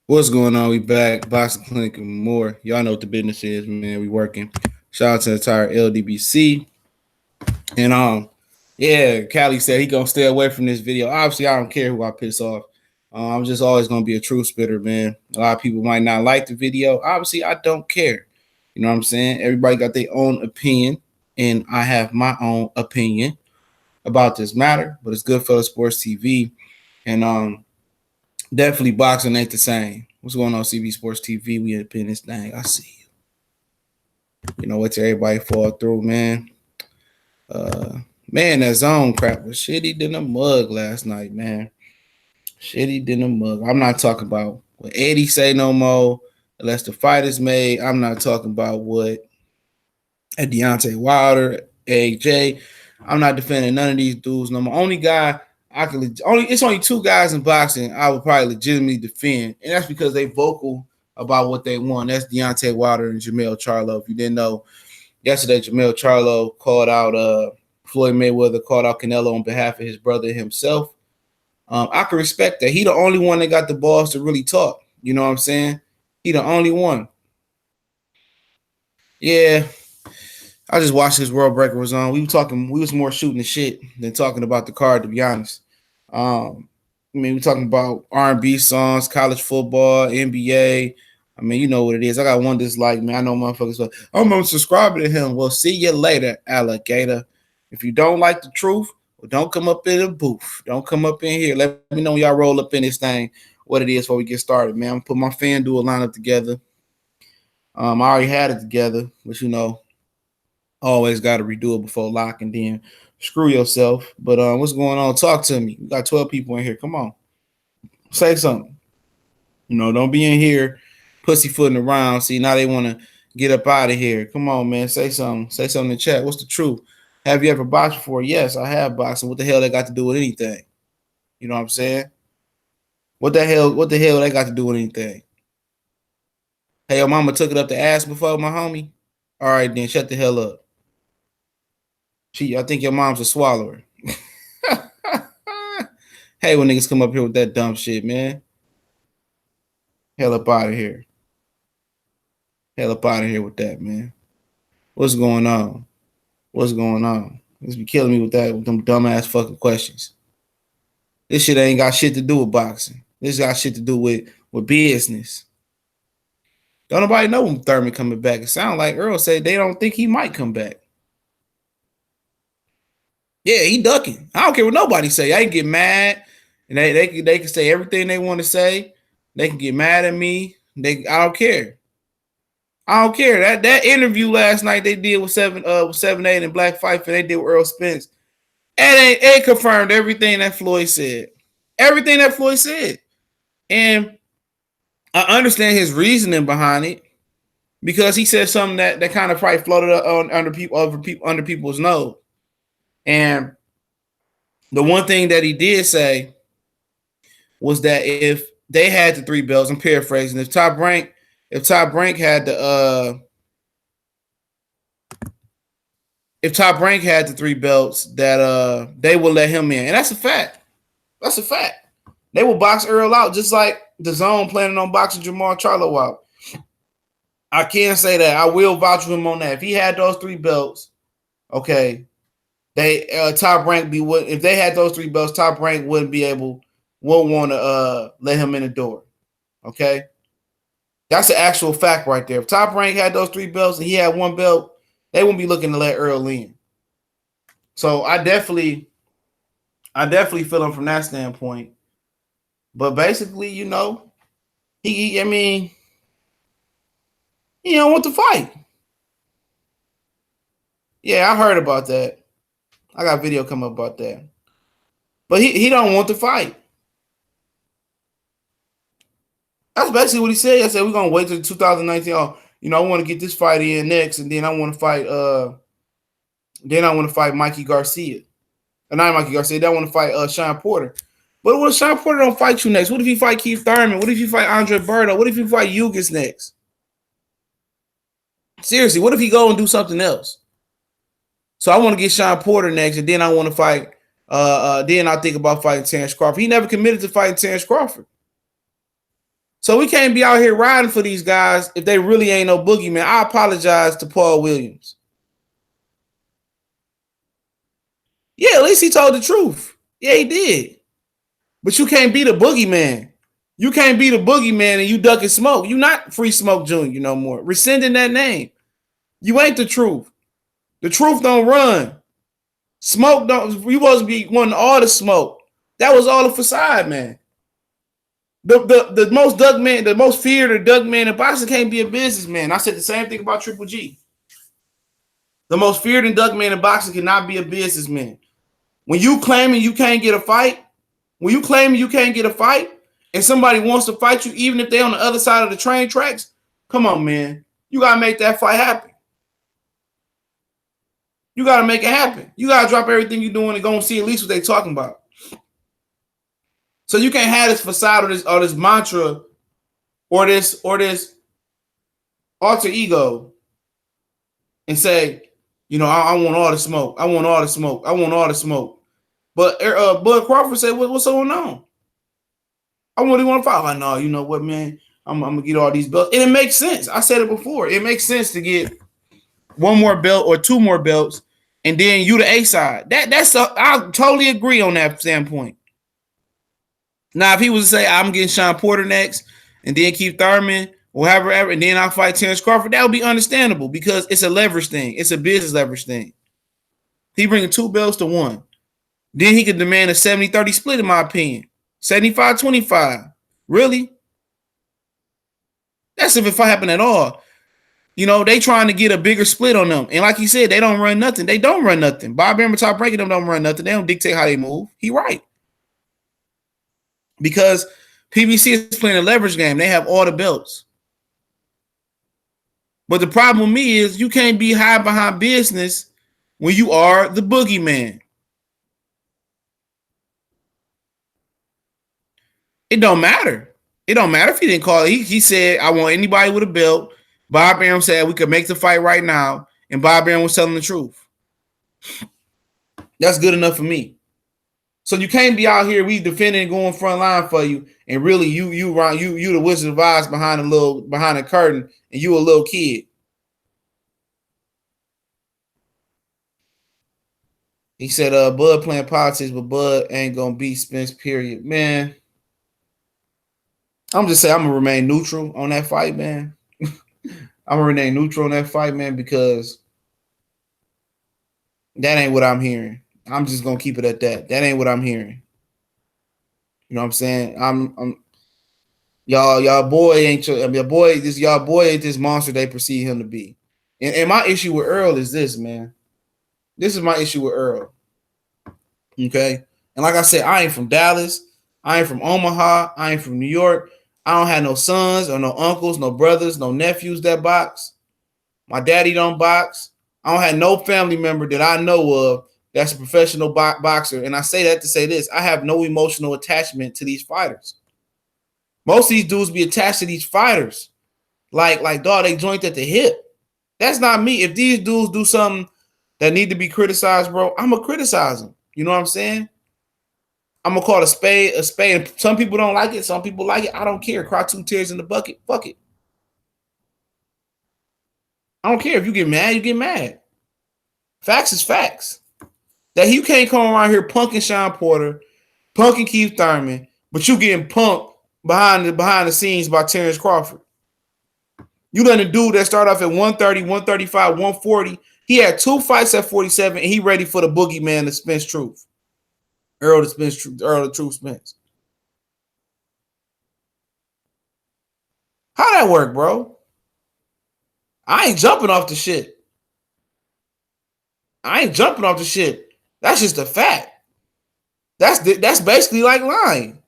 What's going on? We back, Boxing Clinic and more. Y'all know what the business is, man. We working. Shout out to the entire LDBC. And yeah, Callie said he gonna stay away from this video. Obviously, I don't care who I piss off. I'm just always gonna be a truth spitter, man. A lot of people might not like the video. Obviously, I don't care. You know what I'm saying? Everybody got their own opinion, and I have my own opinion about this matter. But it's Goodfellas Sports TV, and definitely boxing ain't the same. What's going on, CB Sports TV? We up in this thing. I see you. You know what? Everybody fall through, man. Man, that zone crap was shitty than a mug last night, man. Shitty than a mug. I'm not talking about what Eddie say no more, unless the fight is made. I'm not talking about what Deontay Wilder, AJ. I'm not defending none of these dudes no more. Only guy it's only two guys in boxing I would probably legitimately defend, and that's because they vocal about what they want. That's Deontay Wilder and Jermell Charlo. If you didn't know, yesterday Jermell Charlo called out Floyd Mayweather, called out Canelo on behalf of his brother himself. I can respect that. He the only one that got the balls to really talk. You know what I'm saying? He the only one. Yeah. I just watched his World Breaker was on. We was more shooting the shit than talking about the card, to be honest. I mean, we're talking about R&B songs, college football, NBA. I mean, you know what it is. I got one dislike, man. I know motherfuckers like, I'm subscribing to him. Well, see you later, alligator. If you don't like the truth, well, don't come up in the booth. Don't come up in here. Let me know when y'all roll up in this thing, what it is before we get started, man. I'm going to put my FanDuel lineup together. I already had it together, but you know, always got to redo it before lock and then screw yourself. But what's going on? Talk to me. We got 12 people in here. Come on. Say something. You know, don't be in here pussyfooting around. See, now they want to get up out of here. Come on, man. Say something. Say something in the chat. What's the truth? Have you ever boxed before? Yes, I have boxed. What the hell they got to do with anything? You know what I'm saying? What the hell they got to do with anything? Hey, your mama took it up the ass before, my homie? All right, then shut the hell up. I think your mom's a swallower. Hey, when niggas come up here with that dumb shit, man. Hell up out of here. Hell up out of here with that, man. What's going on? What's going on? Niggas be killing me with them dumbass fucking questions. This shit ain't got shit to do with boxing. This got shit to do with business. Don't nobody know when Thurman coming back. It sounds like Errol said they don't think he might come back. Yeah, he ducking. I don't care what nobody say. I can get mad, and they can say everything they want to say. They can get mad at me. I don't care. I don't care. That interview last night they did with 7-8 and Black Fife, and they did with Errol Spence. And it confirmed everything that Floyd said. Everything that Floyd said. And I understand his reasoning behind it because he said something that kind of probably floated under people's nose. And the one thing that he did say was that if they had the three belts, I'm paraphrasing, if Top Rank had the three belts, that they would let him in. And that's a fact. That's a fact. They will box Errol out just like the Zone planning on boxing Jermell Charlo out. I can't say that. I will vouch for him on that. If he had those three belts, okay, Top Rank if they had those three belts, Top Rank won't want to let him in the door. Okay, that's an actual fact right there. If Top Rank had those three belts and he had one belt, they wouldn't be looking to let Errol in. So I definitely feel him from that standpoint. But basically, you know, he don't want to fight. Yeah, I heard about that. I got a video coming up about that. But he don't want to fight. That's basically what he said. I said we're gonna wait till 2019. Oh, you know, I want to get this fight in next, and then I want to fight Mikey Garcia. Not Mikey Garcia, I want to fight Sean Porter. But what if Sean Porter don't fight you next? What if you fight Keith Thurman? What if you fight Andre Berto? What if you fight Yugas next? Seriously, what if he go and do something else? So I want to get Sean Porter next, and then I want to fight. Then I think about fighting Terence Crawford. He never committed to fighting Terence Crawford. So we can't be out here riding for these guys if they really ain't no boogeyman. I apologize to Paul Williams. Yeah, at least he told the truth. Yeah, he did. But you can't be the boogeyman. You can't be the boogeyman and you ducking smoke. You not Free Smoke Jr. no more. Rescinding that name. You ain't the truth. The truth don't run. Smoke don't. You supposed to be wanting all the smoke. That was all a facade, man. The most dug man, the most feared or dug man in boxing can't be a businessman. I said the same thing about Triple G. The most feared and dug man in boxing cannot be a businessman. When you claiming you can't get a fight, and somebody wants to fight you, even if they're on the other side of the train tracks, come on, man. You gotta make that fight happen. You gotta make it happen. You gotta drop everything you're doing and go and see at least what they're talking about. So you can't have this facade or this mantra or this alter ego and say, I want all the smoke. I want all the smoke. I want all the smoke. But Bud Crawford said, what's going on? I really want to fight. I know, you know what, man? I'm gonna get all these belts. And it makes sense. I said it before. It makes sense to get one more belt or two more belts, and then you the A side. I totally agree on that standpoint. Now, if he was to say, I'm getting Sean Porter next, and then Keith Thurman, or whoever, and then I'll fight Terence Crawford, that would be understandable because it's a leverage thing. It's a business leverage thing. He bringing two belts to one. Then he could demand a 70-30 split, in my opinion. 75-25. Really? That's if it happen at all. They trying to get a bigger split on them. And like you said, they don't run nothing. They don't run nothing. Bob Arum, top ranking them, don't run nothing. They don't dictate how they move. He right. Because PBC is playing a leverage game. They have all the belts. But the problem with me is you can't be high behind business when you are the boogeyman. It don't matter. It don't matter if he didn't call it. He said, I want anybody with a belt. Bob Arum said we could make the fight right now. And Bob Arum was telling the truth. That's good enough for me. So you can't be out here, we defending and going front line for you, and really you the Wizard of Oz behind the curtain, and you a little kid. He said, Bud playing politics, but Bud ain't gonna beat Spence, period. Man, I'm just saying I'm gonna remain neutral on that fight, man. I'm gonna remain neutral on that fight, man, because that ain't what I'm hearing. I'm just gonna keep it at that. That ain't what I'm hearing. You know what I'm saying? I'm y'all boy ain't this monster they perceive him to be. And my issue with Errol is this, man. This is my issue with Errol. Okay. And like I said, I ain't from Dallas. I ain't from Omaha. I ain't from New York. I don't have no sons or no uncles, no brothers, no nephews that box. My daddy don't box. I don't have no family member that I know of that's a professional boxer. And I say that to say this. I have no emotional attachment to these fighters. Most of these dudes be attached to these fighters. Like dog, they joint at the hip. That's not me. If these dudes do something that need to be criticized, bro, I'm going to criticize them. You know what I'm saying? I'm going to call a spade a spade. And some people don't like it. Some people like it. I don't care. Cry 2 tears in the bucket. Fuck it. I don't care. If you get mad, you get mad. Facts is facts. That you can't come around here punking Sean Porter, punking Keith Thurman, but you getting punked behind the scenes by Terence Crawford. You letting a dude that started off at 130, 135, 140. He had 2 fights at 47, and he ready for the boogeyman to Spence Truth. Errol the Truth Spence. How that work, bro? I ain't jumping off the shit. That's just a fact. That's basically like lying.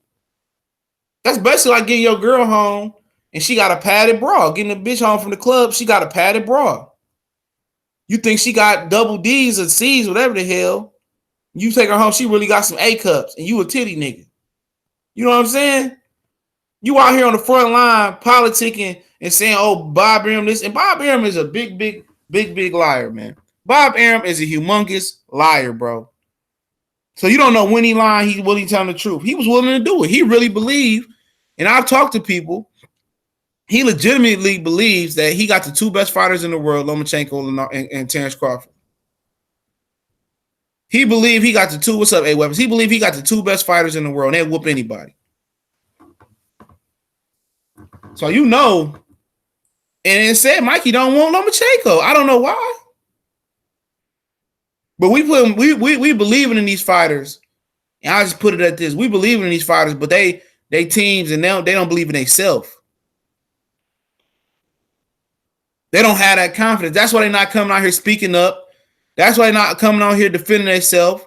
That's basically like getting your girl home and she got a padded bra. Getting a bitch home from the club, she got a padded bra. You think she got double D's or C's, whatever the hell. You take her home, she really got some A cups, and you a titty nigga. You know what I'm saying? You out here on the front line politicking and saying, oh, Bob Arum this. And Bob Arum is a big liar, man. Bob Arum is a humongous liar, bro. So you don't know when he lying, he's willing to tell the truth. He was willing to do it. He really believed, and I've talked to people he legitimately believes that he got the two best fighters in the world, Lomachenko and Terence Crawford. He believed he got the two. What's up, A-Weapons? He believed he got the two best fighters in the world. And they'll whoop anybody. So you know, and it said Mikey don't want Lomachenko. I don't know why, but we believing in these fighters, and I just put it at this: we believe in these fighters, but they teams and they don't believe in themselves. They don't have that confidence. That's why they're not coming out here speaking up. That's why they're not coming out here defending themselves.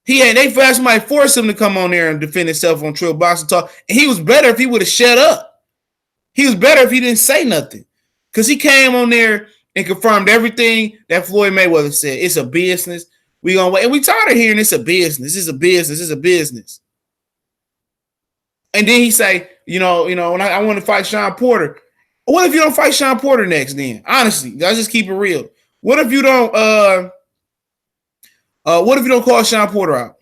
They fast somebody forced him to come on there and defend himself on Trill Boxing Talk, and he was better if he would have shut up. He was better if he didn't say nothing, because he came on there and confirmed everything that Floyd Mayweather said. It's a business. We gonna wait, and we tired of hearing it's a business. It's a business. It's a business. And then he say, when I want to fight Sean Porter. What if you don't fight Sean Porter next? Then honestly, let's just keep it real. What if you don't? What if you don't call Sean Porter out?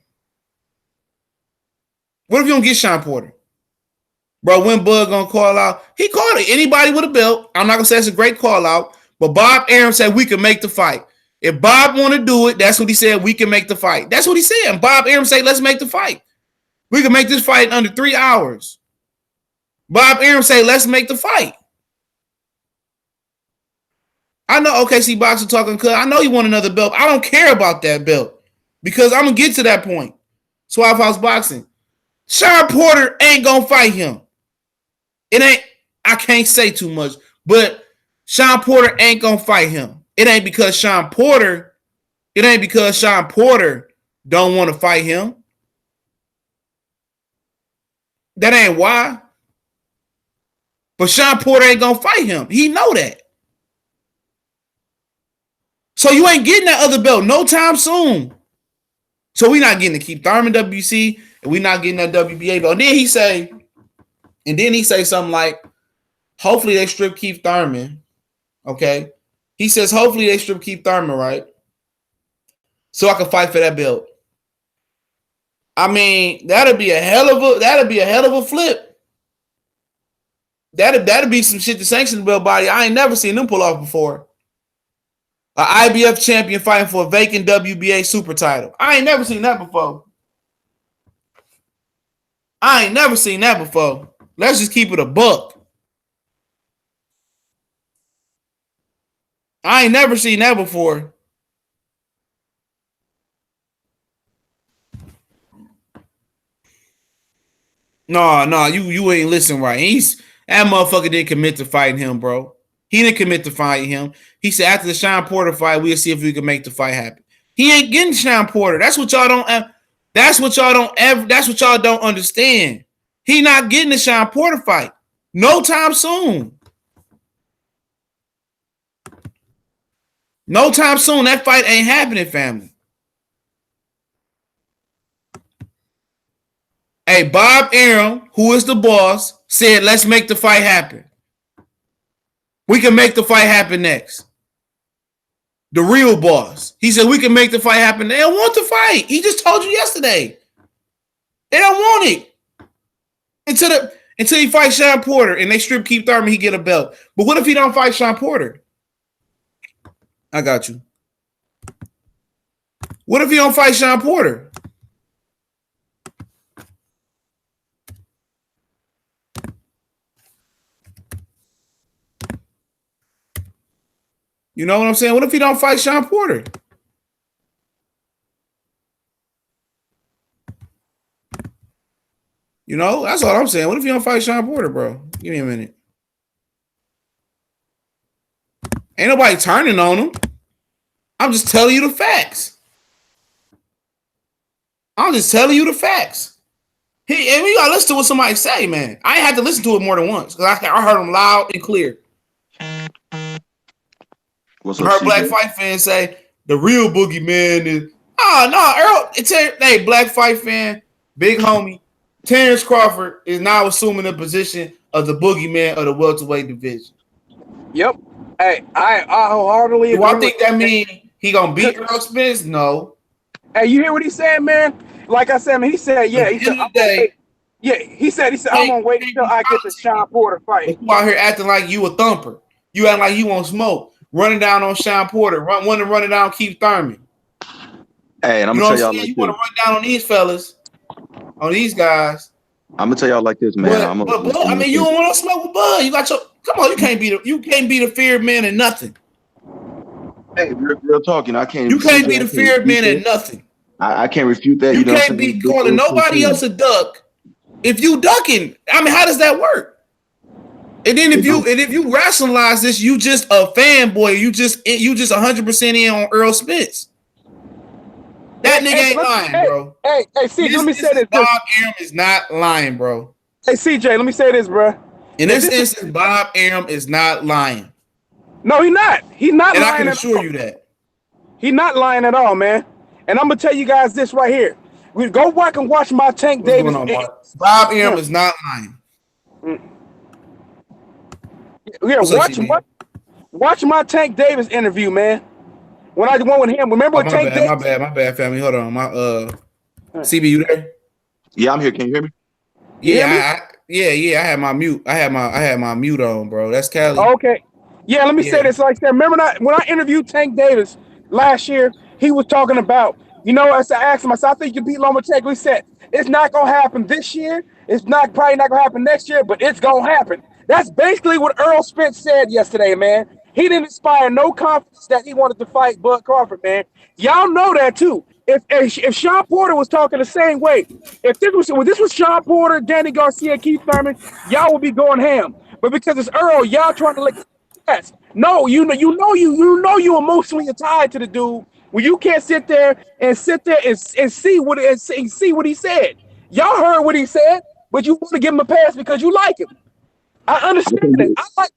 What if you don't get Sean Porter? Bro, when Bud gonna call out? He called it. Anybody with a belt. I'm not gonna say it's a great call out, but Bob Arum said we can make the fight. If Bob want to do it, that's what he said. We can make the fight. That's what he said. And Bob Arum said, let's make the fight. We can make this fight in under 3 hours. Bob Arum said, let's make the fight. I know OKC Boxing talking because I know you want another belt. I don't care about that belt because I'm gonna get to that point. Swap House Boxing. Sean Porter ain't gonna fight him. I can't say too much, but Sean Porter ain't gonna fight him. It ain't because Sean Porter don't want to fight him. That ain't why. But Sean Porter ain't gonna fight him. He know that. So you ain't getting that other belt no time soon. So we not getting the Keith Thurman WC, and we not getting that WBA belt. And then he say something like, hopefully they strip Keith Thurman. Okay. He says, hopefully they strip Keith Thurman, right? So I can fight for that belt. I mean, that'd be a hell of a flip. That'd be some shit to sanction the belt body. I ain't never seen them pull off before. An IBF champion fighting for a vacant WBA super title. I ain't never seen that before. Let's just keep it a buck. I ain't never seen that before. No, you ain't listening right. That motherfucker didn't commit to fighting him, bro. He didn't commit to fighting him. He said after the Sean Porter fight, we'll see if we can make the fight happen. He ain't getting Sean Porter. That's what y'all don't understand. He not getting the Sean Porter fight. No time soon. No time soon. That fight ain't happening, family. Hey, Bob Arum, who is the boss, said, let's make the fight happen. We can make the fight happen next. The real boss. He said, we can make the fight happen. They don't want the fight. He just told you yesterday. They don't want it. Until he fights Sean Porter and they strip Keith Thurman, he get a belt. But what if he don't fight Sean Porter? I got you. What if he don't fight Sean Porter? You know what I'm saying? What if he don't fight Sean Porter? You know, that's all I'm saying. What if you don't fight Sean Porter, bro? Give me a minute. Ain't nobody turning on him. I'm just telling you the facts. And we gotta listen to what somebody say, man. I ain't had to listen to it more than once because I heard him loud and clear. What's I heard Black Fight fan say the real Boogeyman is Errol. Hey, Black Fight fan, big homie, Terence Crawford is now assuming the position of the Boogeyman of the welterweight division. Yep. Hey, I wholeheartedly agree. Do I think that means he gonna beat Errol Spence? No. Hey, you hear what he said, man? Like I said, man, he said, yeah. Yeah, he said I'm gonna wait until I get the Sean Porter fight. But you out here acting like you a thumper. You act like you want smoke, running down on Sean Porter, running down Keith Thurman. Hey, and I'm You know gonna tell what I'm y'all saying? like You this. want to run down on these fellas, on these guys. I'm gonna tell y'all like this, man. But Bud, I mean, you don't want to smoke with Bud. You got your come on. You can't be the feared man in nothing. Hey, real talk. You know, I can't. You can't be the feared man in nothing. I can't refute that. You know can't be calling nobody else a duck. If you ducking, I mean, how does that work? And then if you rationalize this, you just a fanboy. You just 100% in on Errol Spence. That nigga ain't lying, bro. Hey, CJ, let me say this. Bob Arum is not lying, bro. Hey, CJ, let me say this, bro. In this instance, Bob Arum is not lying. No, he's not. He's not and lying. I can assure you that. He's not lying at all, man. And I'm gonna tell you guys this right here. We go back and watch my Tank What's Davis. going on, Mark? Bob Arum is not lying. Yeah, watch my Tank Davis interview, man. When I went with him, remember Tank Davis? My bad, family. Hold on, CB, you there? Yeah, I'm here. Can you hear me? Yeah, I had my mute. I had my mute on, bro. That's Cali. Okay. Yeah, let me say this like that. Remember when I interviewed Tank Davis last year, he was talking about, as I asked him, I said, I think you beat Lomachenko. He said, it's not gonna happen this year. It's probably not gonna happen next year, but it's gonna happen. That's basically what Errol Spence said yesterday, man. He didn't inspire no confidence that he wanted to fight Bud Crawford, man. Y'all know that too. If Sean Porter was talking the same way, if this was Sean Porter, Danny Garcia, Keith Thurman, y'all would be going ham. But because it's Earl, y'all trying to yes. No, you know you emotionally tied to the dude. When you can't sit there and see what he said. Y'all heard what he said, but you want to give him a pass because you like him. I understand it.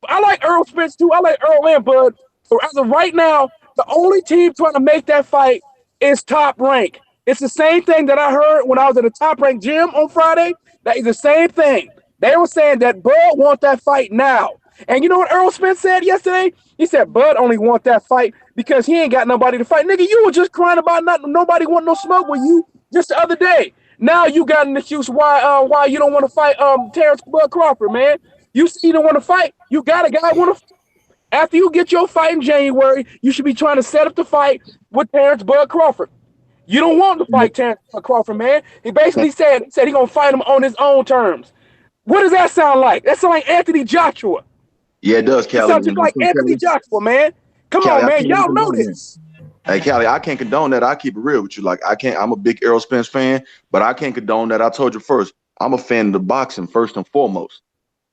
I like Errol Spence too. I like Earl and Bud. So as of right now, the only team trying to make that fight is Top Rank. It's the same thing that I heard when I was at the Top Rank gym on Friday. That is the same thing. They were saying that Bud want that fight now. And you know what Errol Spence said yesterday? He said Bud only want that fight because he ain't got nobody to fight. Nigga, you were just crying about nobody want no smoke with you just the other day. Now you got an excuse why you don't want to fight Terence Bud Crawford, man. You see you don't want to fight. You got a guy want to fight. After you get your fight in January, you should be trying to set up the fight with Terence Bud Crawford. You don't want to fight Terence Bud Crawford, man. He basically said he gonna fight him on his own terms. What does that sound like? That sounds like Anthony Joshua. Yeah, it does, Callie. It sounds just like Anthony Joshua, man. Come on, man. Y'all know this. Hey, Callie, I can't condone that. I keep it real with you. Like, I'm a big Errol Spence fan, but I can't condone that. I told you first, I'm a fan of the boxing first and foremost.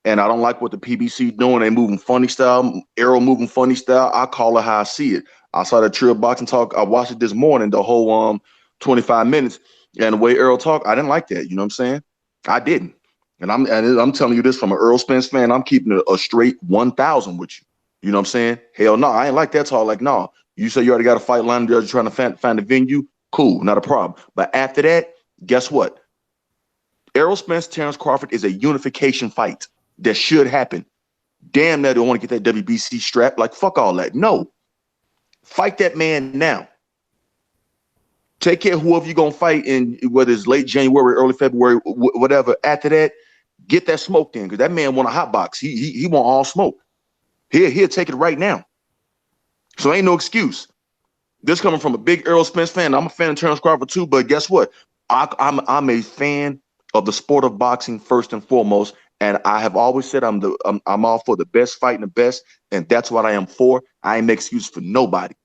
And I don't like what the PBC doing. They moving funny style. Errol moving funny style. I call it how I see it. I saw that Trill Boxing Talk. I watched it this morning, the whole 25 minutes. And the way Errol talked, I didn't like that. You know what I'm saying? I didn't. And I'm telling you this from an Errol Spence fan. I'm keeping a straight 1,000 with you. You know what I'm saying? Hell no, I ain't like that talk. Like, no, you say you already got a fight line. You're trying to find a venue. Cool, not a problem. But after that, guess what? Errol Spence, Terence Crawford is a unification fight that should happen. Damn, they don't want to get that WBC strap. Like, fuck all that. No. Fight that man now. Take care of whoever you're going to fight in, whether it's late January, early February, whatever. After that, get that smoke in, because that man want a hot box. He want all smoke. He'll take it right now. So ain't no excuse. This coming from a big Errol Spence fan. I'm a fan of Terence Crawford too, but guess what? I'm a fan of the sport of boxing first and foremost. And I have always said I'm all for the best fighting the best, and that's what I am for. I ain't make excuses for nobody.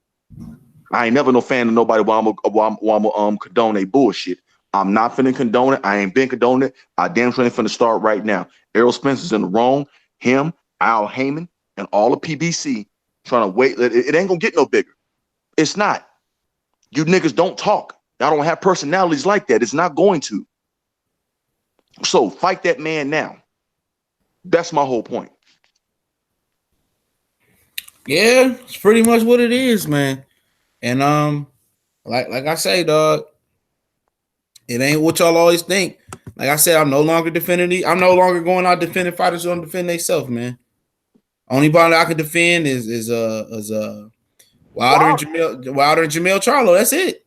I ain't never no fan of nobody while I'm condone a bullshit. I'm not finna condone it. I ain't been condoning it. I damn sure ain't finna start right now. Errol Spence is in the wrong. Him, Al Heyman, and all the PBC trying to wait. It ain't gonna get no bigger. It's not. You niggas don't talk. Y'all don't have personalities like that. It's not going to. So fight that man now. That's my whole point. Yeah, it's pretty much what it is, man. And like I say, dog, it ain't what y'all always think. Like I said, I'm no longer going out defending fighters who don't defend themselves, man. Only body I can defend is Wilder and Jamel Charlo. That's it.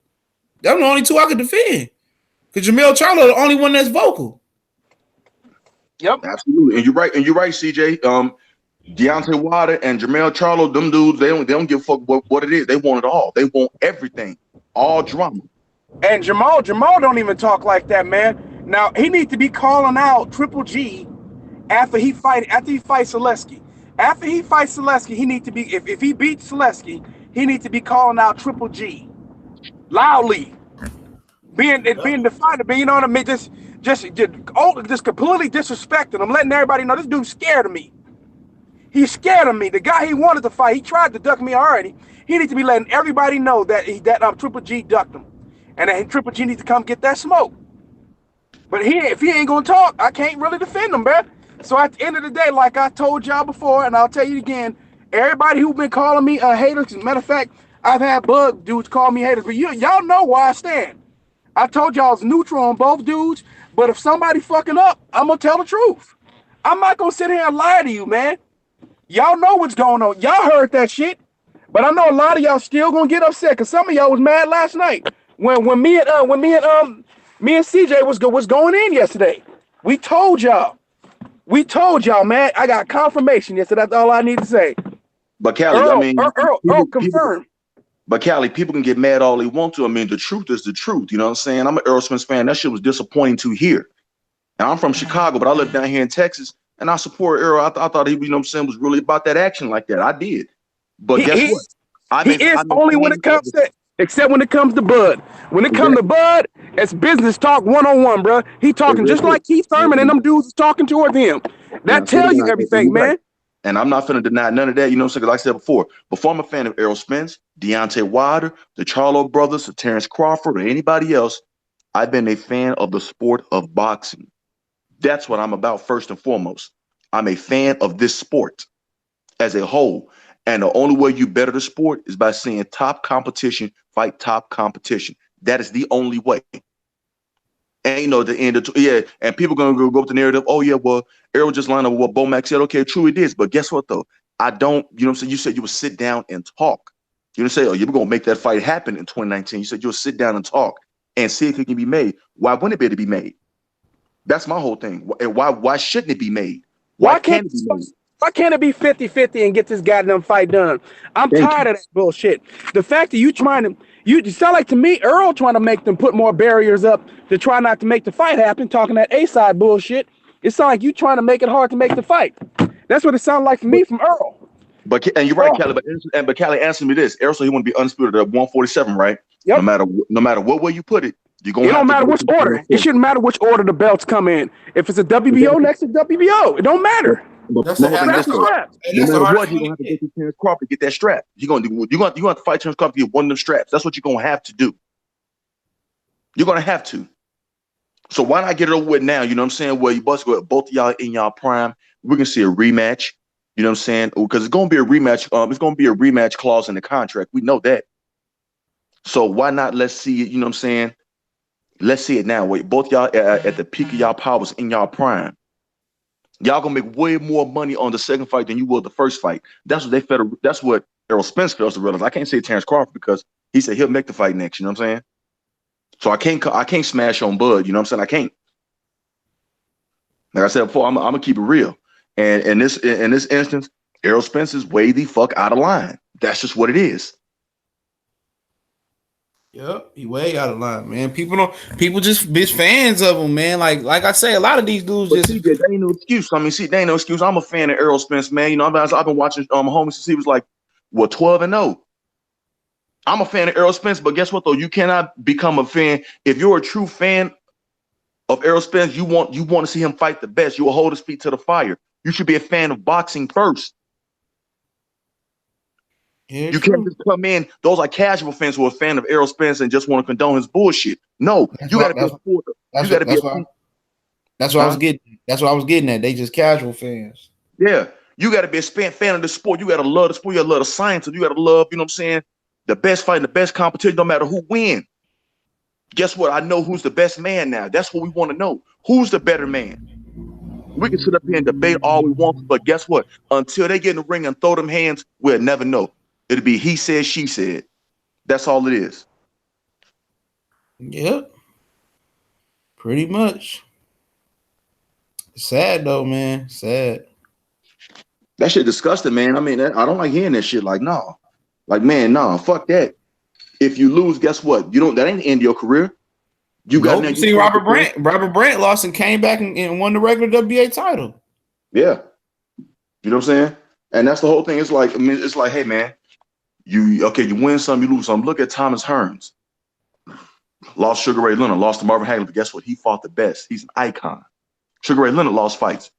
Them the only two I can defend. Because Jamel Charlo the only one that's vocal. Yep. Absolutely. And you're right, CJ. Deontay Wilder and Jermell Charlo, them dudes, they don't give a fuck what it is. They want it all. They want everything. All drama. And Jamal don't even talk like that, man. Now he needs to be calling out Triple G after he fights Selesky. After he fights Selesky, he needs to be if he beats Selesky, he needs to be calling out Triple G loudly, being the fighter, but you know what I mean, just completely disrespecting him, letting everybody know this dude's scared of me. He's scared of me. The guy he wanted to fight, he tried to duck me already. He needs to be letting everybody know that Triple G ducked him, and that Triple G needs to come get that smoke. But if he ain't gonna talk, I can't really defend him, man. So at the end of the day, like I told y'all before, and I'll tell you again, everybody who been calling me haters, as a matter of fact, I've had bug dudes call me haters, but y'all know where I stand. I told y'all I was neutral on both dudes, but if somebody fucking up, I'm gonna tell the truth. I'm not gonna sit here and lie to you, man. Y'all know what's going on. Y'all heard that shit, but I know a lot of y'all still gonna get upset because some of y'all was mad last night when me and CJ was going in yesterday. We told y'all, man. I got confirmation yesterday. That's all I need to say. But Callie, Earl, confirm. But Callie, people can get mad all they want to. I mean, the truth is the truth. You know what I'm saying? I'm an Errol Spence fan. That shit was disappointing to hear. And I'm from Chicago, but I live down here in Texas, and I support Errol. I thought he, you know what I'm saying, was really about that action like that. I did. But guess what? He is only when it comes to, except when it comes to Bud. When it comes to Bud, it's business talk 101, bro. He talking just like Keith Thurman and them dudes is talking toward him. That tell you everything, man. And I'm not finna deny none of that. You know what I'm saying? Like I said before I'm a fan of Errol Spence, Deontay Wilder, the Charlo brothers, the Terence Crawford, or anybody else, I've been a fan of the sport of boxing. That's what I'm about first and foremost. I'm a fan of this sport as a whole. And the only way you better the sport is by seeing top competition fight top competition. That is the only way. And you know, the end of and people gonna go up the narrative. Oh yeah, well, Errol just lined up with what Bomac said. Okay, true it is, but guess what though? I don't. You know what I'm saying? You said you would sit down and talk. You didn't say, oh, you were gonna make that fight happen in 2019. You said you'll sit down and talk and see if it can be made. Why wouldn't it be able to be made? That's my whole thing. And why shouldn't it be made? Why can't it be made? Why can't it be 50-50 and get this goddamn fight done? I'm tired of that bullshit. The fact that you sound like to me, Earl trying to make them put more barriers up to try not to make the fight happen, talking that A-side bullshit. It sounds like you trying to make it hard to make the fight. That's what it sounds like to me from Earl. And you're right, Callie. But Callie, answer me this: Errol said he want to be undisputed at 147, right? Yep. No matter what way you put it, you're gonna. It don't matter which order. It shouldn't matter which order the belts come in. If it's a WBO, next to WBO, it don't matter. That's the strap. No matter what, you're gonna have to go to Terence Crawford to get that strap. You're gonna have to fight Terence Crawford to get one of them straps. That's what you're gonna have to do. You're gonna have to. So why not get it over with now? You know what I'm saying? Well, you both of y'all in y'all prime. We're gonna see a rematch. You know what I'm saying? Because it's gonna be a rematch. It's gonna be a rematch clause in the contract. We know that. So why not? Let's see it. You know what I'm saying? Let's see it now. Wait, both y'all at the peak of y'all powers in y'all prime. Y'all gonna make way more money on the second fight than you will the first fight. That's what they felt. That's what Errol Spence fails to realize. I can't say Terence Crawford because he said he'll make the fight next. You know what I'm saying? So I can't smash on Bud. You know what I'm saying? I can't. Like I said before, I'm gonna keep it real. And in this instance, Errol Spence is way the fuck out of line. That's just what it is. Yep, he way out of line, man. People just be fans of him, man. Like I say, a lot of these dudes just there ain't no excuse. I mean, see, there ain't no excuse. I'm a fan of Errol Spence, man. You know, I've been watching homie since he was like 12-0. I'm a fan of Errol Spence, but guess what though? You cannot become a fan if you're a true fan of Errol Spence. You want to see him fight the best. You will hold his feet to the fire. You should be a fan of boxing first. You can't just come in. Those are casual fans who are a fan of Errol Spence and just want to condone his bullshit. No, you got to be a supporter. You got to be. That's what I was getting. That's what I was getting at. They just casual fans. Yeah, you got to be a fan of the sport. You got to love the sport. You got to love the science. You got to love, you know what I'm saying, the best fight, the best competition, no matter who wins. Guess what? I know who's the best man now. That's what we want to know. Who's the better man? We can sit up here and debate all we want, but guess what? Until they get in the ring and throw them hands, we'll never know. It'll be he said, she said. That's all it is. Yep. Pretty much. Sad though, man. Sad. That shit disgusting, man. I mean, I don't like hearing that shit. Like, no, like, man, no, fuck that. If you lose, guess what? You don't. That ain't the end of your career. You got. You see Robert Brandt. Robert Brandt lost and came back and won the regular WBA title. Yeah, you know what I'm saying. And that's the whole thing. It's like, I mean, it's like, hey, man, you win some, you lose some. Look at Thomas Hearns. Lost Sugar Ray Leonard, lost to Marvin Hagler, but guess what? He fought the best. He's an icon. Sugar Ray Leonard lost fights.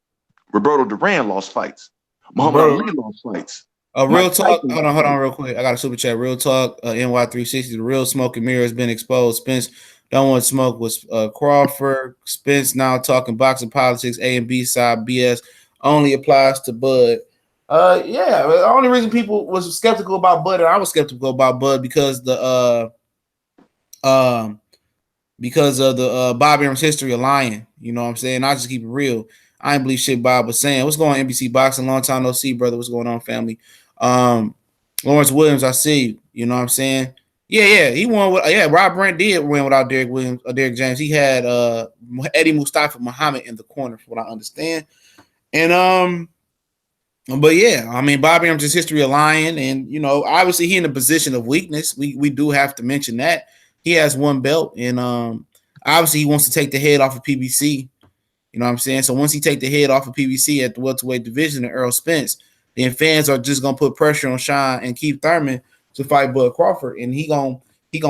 Roberto Duran lost fights. Muhammad Ali lost fights. Real talk. Hold on, real quick. I got a super chat. Real talk. NY360. The real smoke and mirror has been exposed. Spence don't want to smoke with Crawford. Spence now talking boxing politics. A and B side BS only applies to Bud. Yeah. The only reason people was skeptical about Bud, and I was skeptical about Bud because of the Bob Arum's history of lying. You know what I'm saying? I just keep it real. I ain't believe shit Bob was saying. What's going on, NBC Boxing? Long time no see, brother. What's going on, family? Lawrence Williams, I see you. You know what I'm saying? Yeah. He won. Rob Brandt did win without Derek Williams or Derek James. He had Eddie Mustafa Muhammad in the corner, from what I understand. And but yeah, I mean, Bob Arum's history of lying, and you know, obviously he in a position of weakness. We do have to mention that. He has one belt, and obviously he wants to take the head off of PBC. You know what I'm saying? So once he take the head off of PBC at the welterweight division and Errol Spence, then fans are just gonna put pressure on Sean and Keith Thurman to fight Bud Crawford, and he gonna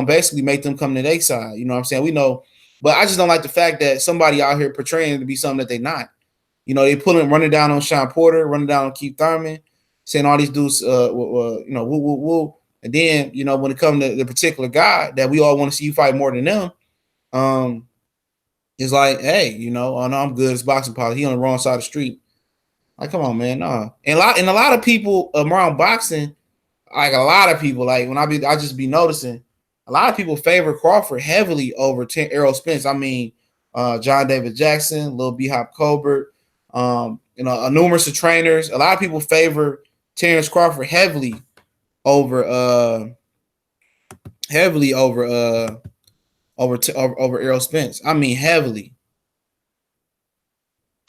basically make them come to their side. You know what I'm saying? We know, but I just don't like the fact that somebody out here portraying to be something that they're not. You know, they running down on Sean Porter, running down on Keith Thurman, saying all these dudes, you know, woo. And then, you know, when it comes to the particular guy that we all want to see you fight more than them, it's like, hey, you know, oh no, I'm good. It's boxing politics. He on the wrong side of the street. Like, come on, man, nah. And a lot of people around boxing, like a lot of people, like when I just be noticing, a lot of people favor Crawford heavily over Errol Spence. I mean, John David Jackson, Lil B Hop Colbert, you know, numerous of trainers. A lot of people favor Terence Crawford heavily over Errol Spence. I mean, heavily.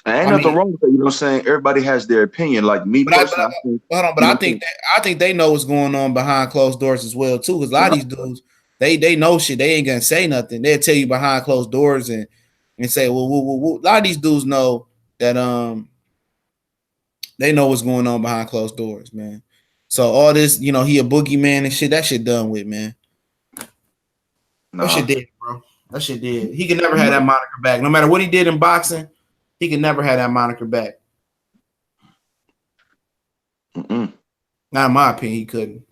Ain't nothing wrong with that. You know what I'm saying? Everybody has their opinion. Like me personally. I think they know what's going on behind closed doors as well too. Because a lot of these dudes, they know shit. They ain't gonna say nothing. They'll tell you behind closed doors and say, well, a lot of these dudes know that they know what's going on behind closed doors, man. So all this, you know, he a boogeyman and shit. That shit done with, man. That shit dead, bro. That shit dead. He can never have that moniker back. No matter what he did in boxing, he can never have that moniker back. Not in my opinion, he couldn't.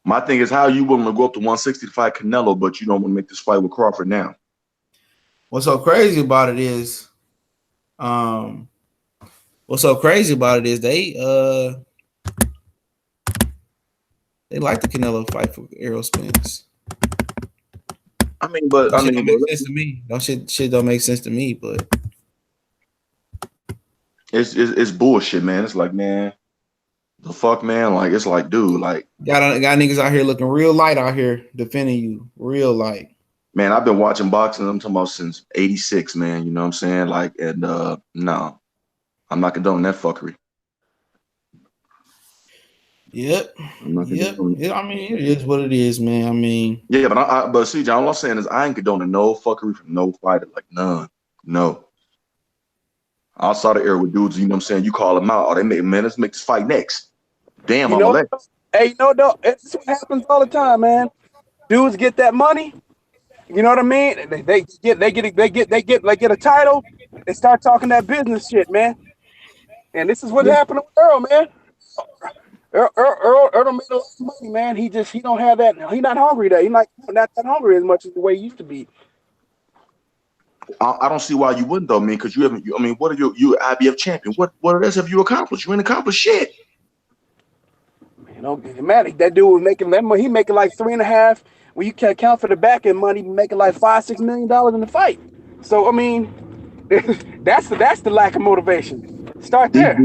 My thing is, how you willing to go up to 160 to fight Canelo, but you don't want to make this fight with Crawford now? What's so crazy about it is, they like the Canelo fight for Errol Spence. I mean, but that shit don't make sense to me. Shit don't make sense to me, but it's bullshit, man. It's like, man, the fuck, man. Like, it's like, dude, like, got niggas out here looking real light out here defending you, real light. Man, I've been watching boxing. I'm talking about since '86, man. You know what I'm saying? Like, and no, I'm not condoning that fuckery. Yep. I mean, it is what it is, man. I mean, yeah, but see, John, all I'm saying is I ain't condoning no fuckery from no fighter, like none, no. Outside the era with dudes, you know what I'm saying? You call them out, let's make this fight next. Damn, I'm late. Hey, no, it's what happens all the time, man. Dudes get that money. You know what I mean? They get a title. They start talking that business shit, man. And this is what happened with Earl, man. Earl made a lot of money, man. He don't have that. He's not hungry there. He's not that hungry as much as the way he used to be. I don't see why you wouldn't though, man. Because you haven't. I mean, what are you IBF champion? What else have you accomplished? You ain't accomplished shit. You know, man, that dude was making that money. He making like 3.5. When you can account for the back end money, making like $5-6 million in the fight. So I mean, that's the lack of motivation. Start there.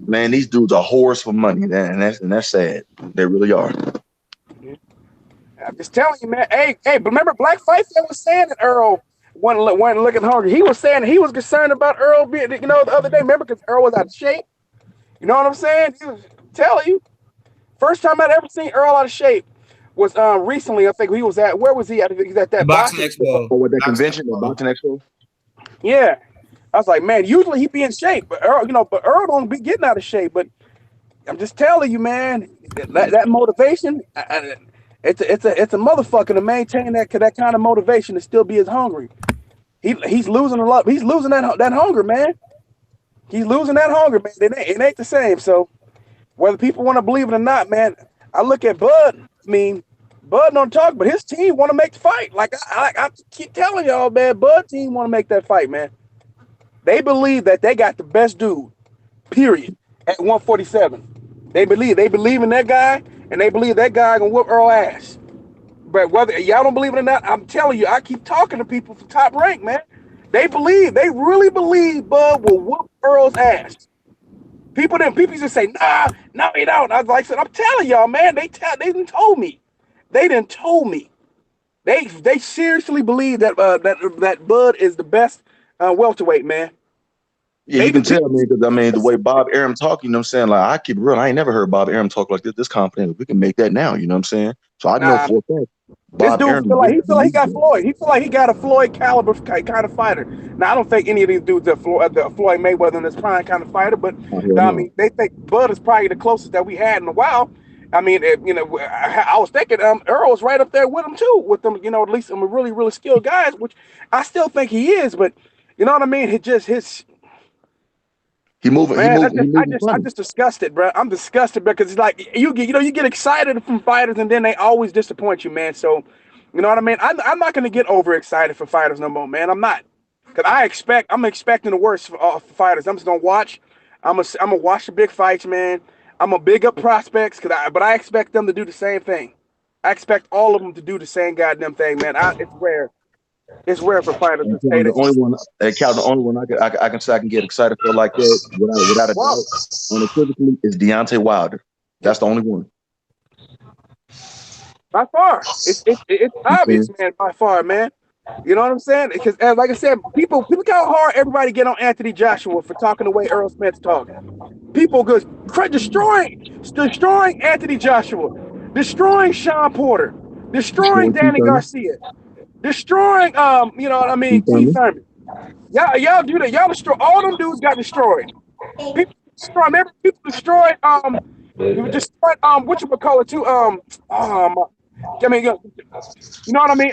These dudes are whores for money, and that's sad. They really are. I'm just telling you, man. Hey, but remember Black Fight that was saying that Earl wasn't looking hungry. He was saying he was concerned about Earl being, the other day. Remember, because Earl was out of shape. You know what I'm saying? He was telling you. First time I'd ever seen Earl out of shape was recently. I think he was at, where was he at? He was at The that boxing boxing. expo. Or with that convention, the boxing expo. Yeah. I was like, man, usually he be in shape, but Earl don't be getting out of shape. But I'm just telling you, man, that motivation, it's a motherfucker to maintain that kind of motivation to still be as hungry. He's losing a lot. He's losing that hunger, man. He's losing that hunger, man. It ain't the same. So whether people want to believe it or not, man, I look at Bud. I mean, Bud don't talk, but his team want to make the fight. Like I keep telling y'all, man, Bud team want to make that fight, man. They believe that they got the best dude, period, at 147. They believe in that guy, and they believe that guy gonna whoop Earl ass. But whether y'all don't believe it or not, I'm telling you, I keep talking to people from Top Rank, man. They really believe Bud will whoop Earl's ass. People just say, nah, no, they don't. I was like, I'm telling y'all, man, they done told me. They done told me. They seriously believe that that Bud is the best welterweight, man. Yeah, you can tell me because the way Bob Arum talk, you know what I'm saying? Like, I keep it real. I ain't never heard Bob Arum talk like this confident. We can make that now, you know what I'm saying? So I know for a fact. This dude feel like he got Floyd. He feel like he got a Floyd caliber kind of fighter. Now I don't think any of these dudes are the Floyd Mayweather in his prime kind of fighter, but I mean they think Bud is probably the closest that we had in a while. I mean, I was thinking Earl was right up there with him too, with them, at least some really, really skilled guys, which I still think he is, but you know what I mean? He moving. Man, I'm just disgusted, bro. I'm disgusted because it's like you get excited from fighters and then they always disappoint you, man. So, you know what I mean? I'm not gonna get overexcited for fighters no more, man. I'm not, because I'm expecting the worst for fighters. I'm just gonna watch. I'm gonna watch the big fights, man. I'm gonna big up prospects, but I expect them to do the same thing. I expect all of them to do the same goddamn thing, man. It's rare. It's rare for fighters to say the only one, Cal, the only one I can say I can get excited for like that without a doubt, unequivocally, is Deontay Wilder. That's the only one. By far, it's obvious, man. By far, man. You know what I'm saying? Because like I said, people look how hard everybody get on Anthony Joshua for talking the way Errol Spence talking. People go destroying Anthony Joshua, destroying Sean Porter, destroying Danny Garcia, destroying you know what I mean, Keith Thurman. Y'all do that. Y'all destroy all them dudes got destroyed. People destroyed what you would call it too. I mean, you know what I mean?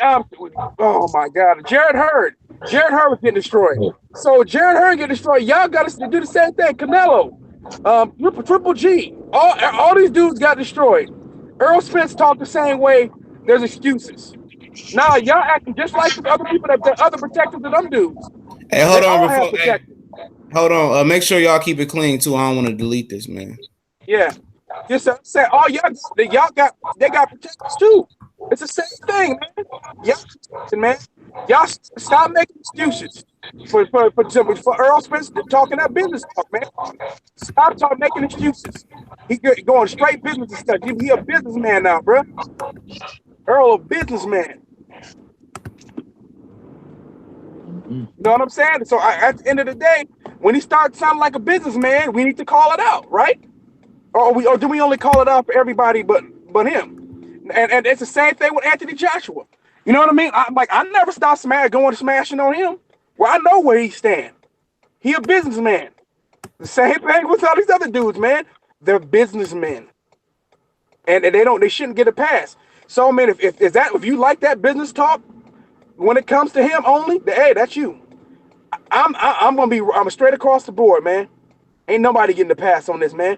Oh my God, Jared Hurd was getting destroyed. So Jared Hurd get destroyed. Y'all got to do the same thing. Canelo, Triple G, all these dudes got destroyed. Errol Spence talked the same way. There's excuses. Now y'all acting just like the other people the other protectors of them dudes. Hey, hold on. Make sure y'all keep it clean too. I don't want to delete this, man. Yeah. Just say, they got protectors too. It's the same thing, man. Y'all stop making excuses for Errol Spence talking that business talk, man. Stop making excuses. He going straight business and stuff. He a businessman now, bro. Earl, a businessman. You know what I'm saying? So at the end of the day, when he starts sounding like a businessman, we need to call it out, right? Or do we only call it out for everybody but him? And it's the same thing with Anthony Joshua. You know what I mean? I never stop smashing on him. Well, I know where he stands. He a businessman. The same thing with all these other dudes, man. They're businessmen, and they shouldn't get a pass. So, man, if you like that business talk, when it comes to him only, hey, that's you. I'm straight across the board, man. Ain't nobody getting a pass on this, man.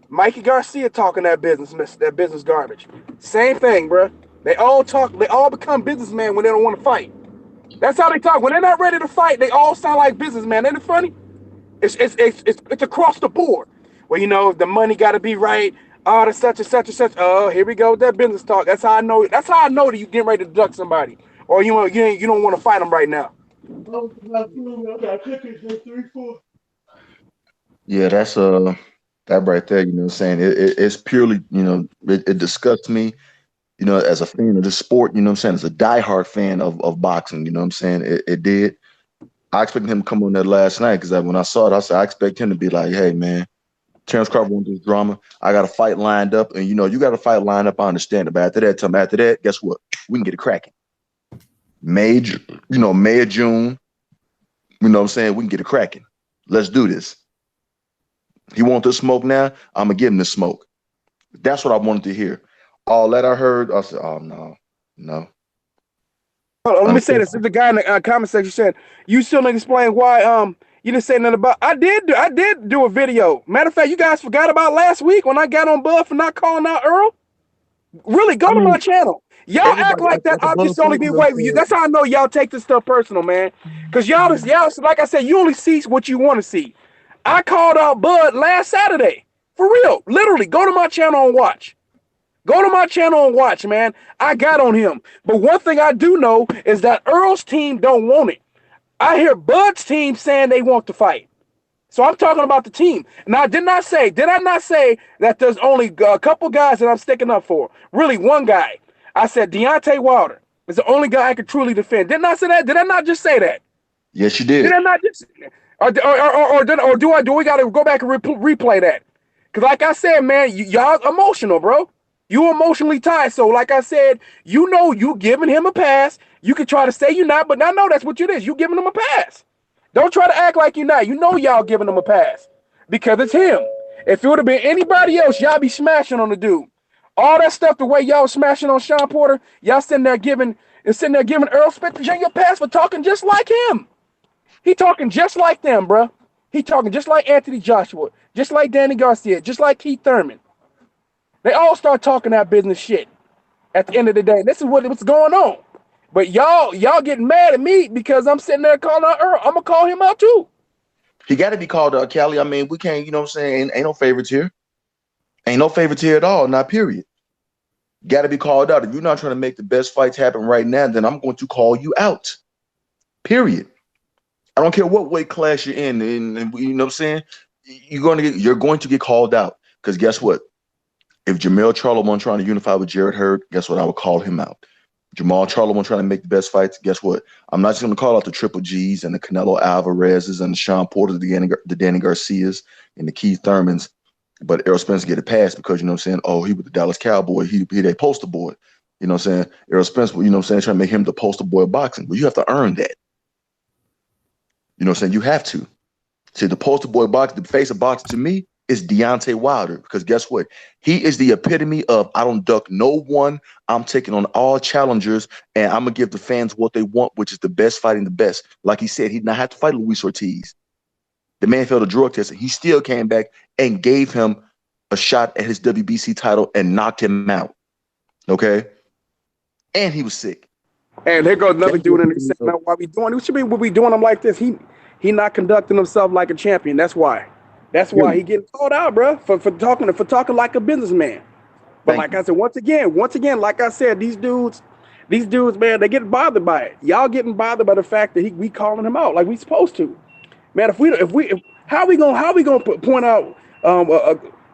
Mikey Garcia talking that business garbage. Same thing, bro. They all become businessmen when they don't want to fight. That's how they talk. When they're not ready to fight, they all sound like businessmen. Ain't it funny? It's across the board. Well, the money got to be right. Oh, that's such and such and such. Oh, here we go with that business talk. That's how I know. That's how I know that you getting ready to duck somebody, or you don't want to fight them right now. Yeah, that's that right there. You know what I'm saying? It's purely, it disgusts me. you know, as a fan of the sport, you know what I'm saying, as a diehard fan of boxing, you know what I'm saying, it did. I expected him to come on there last night because when I saw it, I said, I expect him to be like, hey, man, Terence Crawford wants this drama. I got a fight lined up. And, you know, you got a fight lined up. I understand it. But after that, guess what? We can get it cracking. May, May or June, you know what I'm saying? We can get it cracking. Let's do this. He want the smoke now? I'm going to give him the smoke. That's what I wanted to hear. All that I heard, I said, oh, no. Hold on, let me say this. If the guy in the comment section said, you still didn't explain why you didn't say nothing about. I did do a video. Matter of fact, you guys forgot about last week when I got on Bud for not calling out Earl. Really, go to my channel. Y'all act like that. I'll just only be waiting with you. That's how I know y'all take this stuff personal, man. Because y'all, like I said, you only see what you want to see. I called out Bud last Saturday. For real. Literally, go to my channel and watch. Go to my channel and watch, man. I got on him. But one thing I do know is that Earl's team don't want it. I hear Bud's team saying they want to fight. So I'm talking about the team. Now, did I not say that there's only a couple guys that I'm sticking up for? Really, one guy. I said Deontay Wilder is the only guy I could truly defend. Didn't I say that? Did I not just say that? Yes, you did. Did I not just or do we got to go back and replay that? Because like I said, man, y'all emotional, bro. You emotionally tied. So like I said, you know you giving him a pass. You can try to say you're not, but I know that's what it is. You giving him a pass. Don't try to act like you're not. You know y'all giving him a pass because it's him. If it would have been anybody else, y'all be smashing on the dude. All that stuff, the way y'all smashing on Sean Porter, y'all sitting there giving Errol Spence Jr. a pass for talking just like him. He talking just like them, bro. He talking just like Anthony Joshua, just like Danny Garcia, just like Keith Thurman. They all start talking that business shit at the end of the day. This is what's going on. But y'all getting mad at me because I'm sitting there calling out Earl. I'm going to call him out too. He got to be called out, Cali. I mean, we can't, you know what I'm saying? Ain't no favorites here. Ain't no favorites here at all, not period. Got to be called out. If you're not trying to make the best fights happen right now, then I'm going to call you out. Period. I don't care what weight class you're in, and you know what I'm saying? You're going to get called out. Because guess what? If Jermell Charlo wasn't trying to unify with Jarrett Hurd, guess what? I would call him out. Jamal Charlo wasn't trying to make the best fights. Guess what? I'm not just going to call out the Triple G's and the Canelo Alvarez's and the Sean Porters, the Danny Garcias and the Keith Thurmans, but Errol Spence get a pass because, you know what I'm saying, oh, he was the Dallas Cowboy. He their poster boy. You know what I'm saying? Errol Spence, you know what I'm saying, trying to make him the poster boy of boxing. Well, you have to earn that. You know what I'm saying? You have to. See, the poster boy boxing, the face of boxing to me is Deontay Wilder, because guess what? He is the epitome of I don't duck no one. I'm taking on all challengers, and I'm going to give the fans what they want, which is the best fighting the best. Like he said, he did not have to fight Luis Ortiz. The man failed a drug test, and he still came back and gave him a shot at his WBC title and knocked him out. Okay? And he was sick. And here goes another dude in the now why we doing? It should be what we doing him like this. He not conducting himself like a champion. That's why. That's why he getting called out, bro, for talking like a businessman. But like I said, once again, like I said, these dudes, man, they get bothered by it. Y'all getting bothered by the fact that we calling him out like we supposed to. Man, if how we gonna point out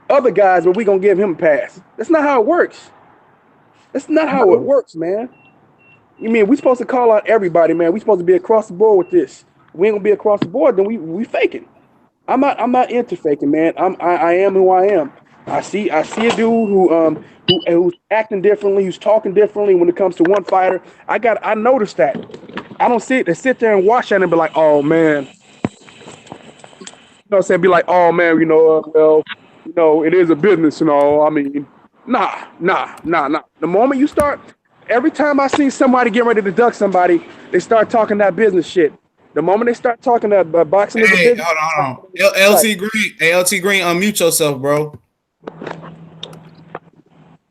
other guys, but we gonna give him a pass? That's not how it works. That's not how it works, man. You mean we supposed to call out everybody, man? We supposed to be across the board with this. If we ain't gonna be across the board, then we faking. I'm not into faking, man. I am who I am. I see a dude who's acting differently, who's talking differently when it comes to one fighter. I noticed that. I don't sit there and watch that and be like, oh man. You know what I'm saying? Be like, oh man, it is a business, I mean, nah. The moment you start, every time I see somebody get ready to duck somebody, they start talking that business shit. The moment they start talking about boxing is a business. Hold on. LT Green, unmute yourself, bro.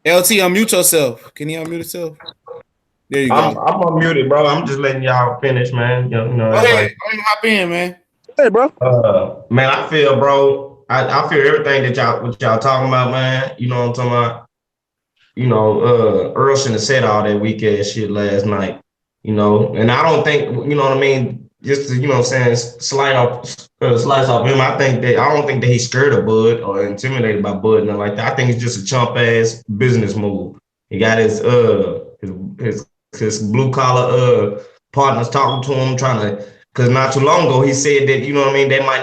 LT, unmute yourself. Can you unmute yourself? There you go. I'm unmuted, bro. I'm just letting y'all finish, man. Go ahead, hop in, man. Hey, bro. Man, I feel, bro. I feel everything that y'all talking about, man. You know what I'm talking about? Earl shouldn't have said all that weak ass shit last night. And I don't think, you know what I mean. Just to, slice off him. I don't think that he's scared of Bud or intimidated by Bud, nothing like that. I think it's just a chump ass business move. He got his blue collar partners talking to him, trying to. Because not too long ago, he said that, you know what I mean, there might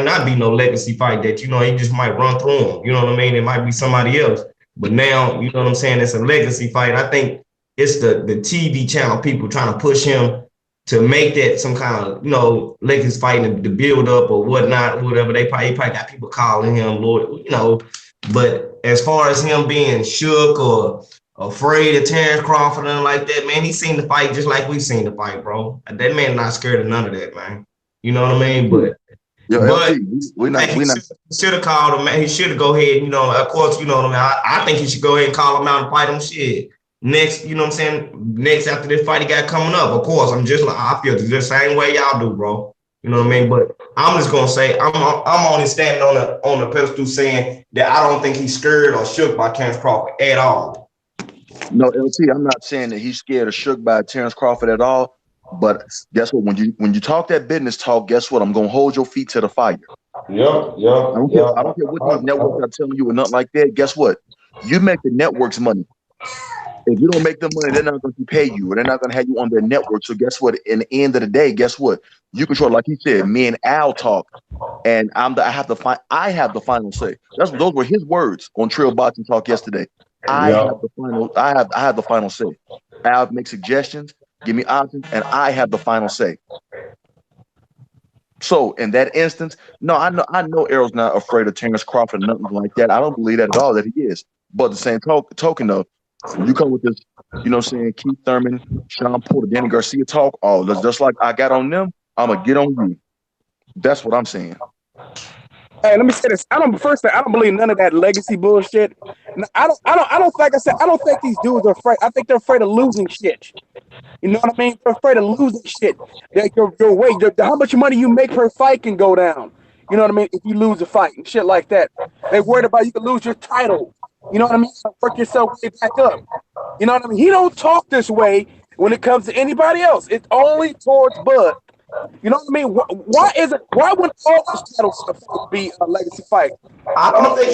not be no legacy fight, that, you know, he just might run through him. You know what I mean? It might be somebody else. But now, you know what I'm saying, it's a legacy fight. I think it's the TV channel people trying to push him to make that some kind of, you know, legacy fight and the build up or whatnot, whatever. He probably got people calling him, Lord, you know. But as far as him being shook or afraid of Terence Crawford and like that, man, he seen the fight just like we seen the fight, bro. That man not scared of none of that, man. You know what I mean? But we're not. Should have called him, man. He should have go ahead. You know, of course, you know what I mean. I think he should go ahead and call him out and fight him. Shit. Next, you know what I'm saying? Next after this fight he got coming up, of course, I feel the same way y'all do, bro. You know what I mean? But I'm just gonna say I'm only standing on the pedestal saying that I don't think he's scared or shook by Terence Crawford at all. No, LT, I'm not saying that he's scared or shook by Terence Crawford at all. But guess what? When you talk that business talk, guess what? I'm gonna hold your feet to the fire. Yeah. I don't care what these networks are telling you or nothing like that. Guess what? You make the networks money. If you don't make them money, they're not going to pay you, or they're not going to have you on their network. So guess what? In the end of the day, guess what? You control, like he said, me and Al talk, and I have the final say. Those were his words on Trill Boxing Talk yesterday. I have the final say. Al makes suggestions, give me options, and I have the final say. So in that instance, no, I know Errol's not afraid of Terence Crawford, nothing like that. I don't believe that at all that he is. But the same token though, when you come with this, you know what I'm saying, Keith Thurman, Sean Porter, Danny Garcia talk, just like I got on them, I'm gonna get on you. That's what I'm saying. Hey, let me say this. I don't believe none of that legacy bullshit. I don't like I said, I don't think these dudes are afraid. I think they're afraid of losing shit. You know what I mean? They're afraid of losing shit. Your weight, how much money you make per fight can go down. You know what I mean? If you lose a fight and shit like that. They're worried about you can lose your title. You know what I mean? So work yourself way back up. You know what I mean? He don't talk this way when it comes to anybody else. It's only towards Bud. You know what I mean? Why wouldn't all those titles be a legacy fight? I don't think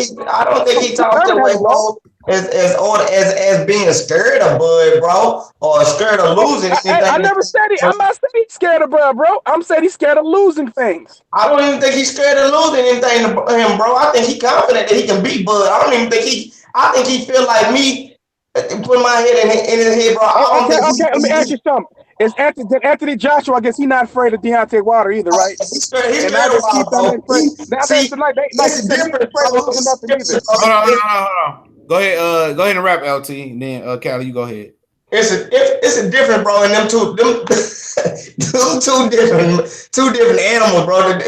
he talks that way, bro. As being scared of Bud, bro, or scared of losing. I never said it. I'm not saying he's scared of Bud, bro. I'm saying he's scared of losing things. I don't even think he's scared of losing anything to him, bro. I think he's confident that he can beat Bud. I think he feel like me. Put my head in his head, bro. Okay. Let me ask you something. Is Anthony Joshua? I guess he's not afraid of Deontay Wilder either, right? He's scared of Wilder. It's different. Hold on. Go ahead and rap, LT, and then Callie, you go ahead. It's a different, bro, and them two different animals, bro.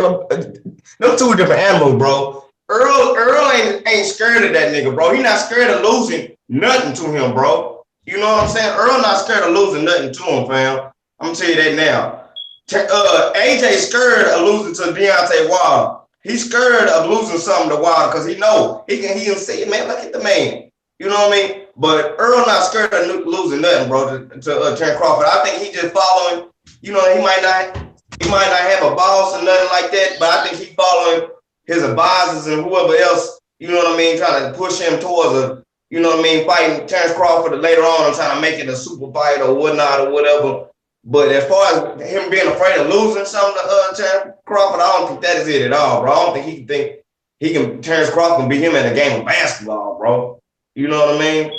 Them two different animals, bro. Earl ain't scared of that nigga, bro. He not scared of losing nothing to him, bro. You know what I'm saying? Earl not scared of losing nothing to him, fam. I'm gonna tell you that now. AJ scared of losing to Deontay Wilder. He's scared of losing something to Wilder because he can say, man, look at the man. You know what I mean? But Earl not scared of losing nothing, bro, to Terence Crawford. I think he just following. You know, he might not have a boss or nothing like that, but I think he following his advisors and whoever else. You know what I mean? Trying to push him towards a. You know what I mean? Fighting Terence Crawford later on, I'm trying to make it a super fight or whatnot or whatever. But as far as him being afraid of losing something to Terence Crawford, I don't think that is it at all, bro. I don't think Terence Crawford can beat him in a game of basketball, bro. You know what I mean?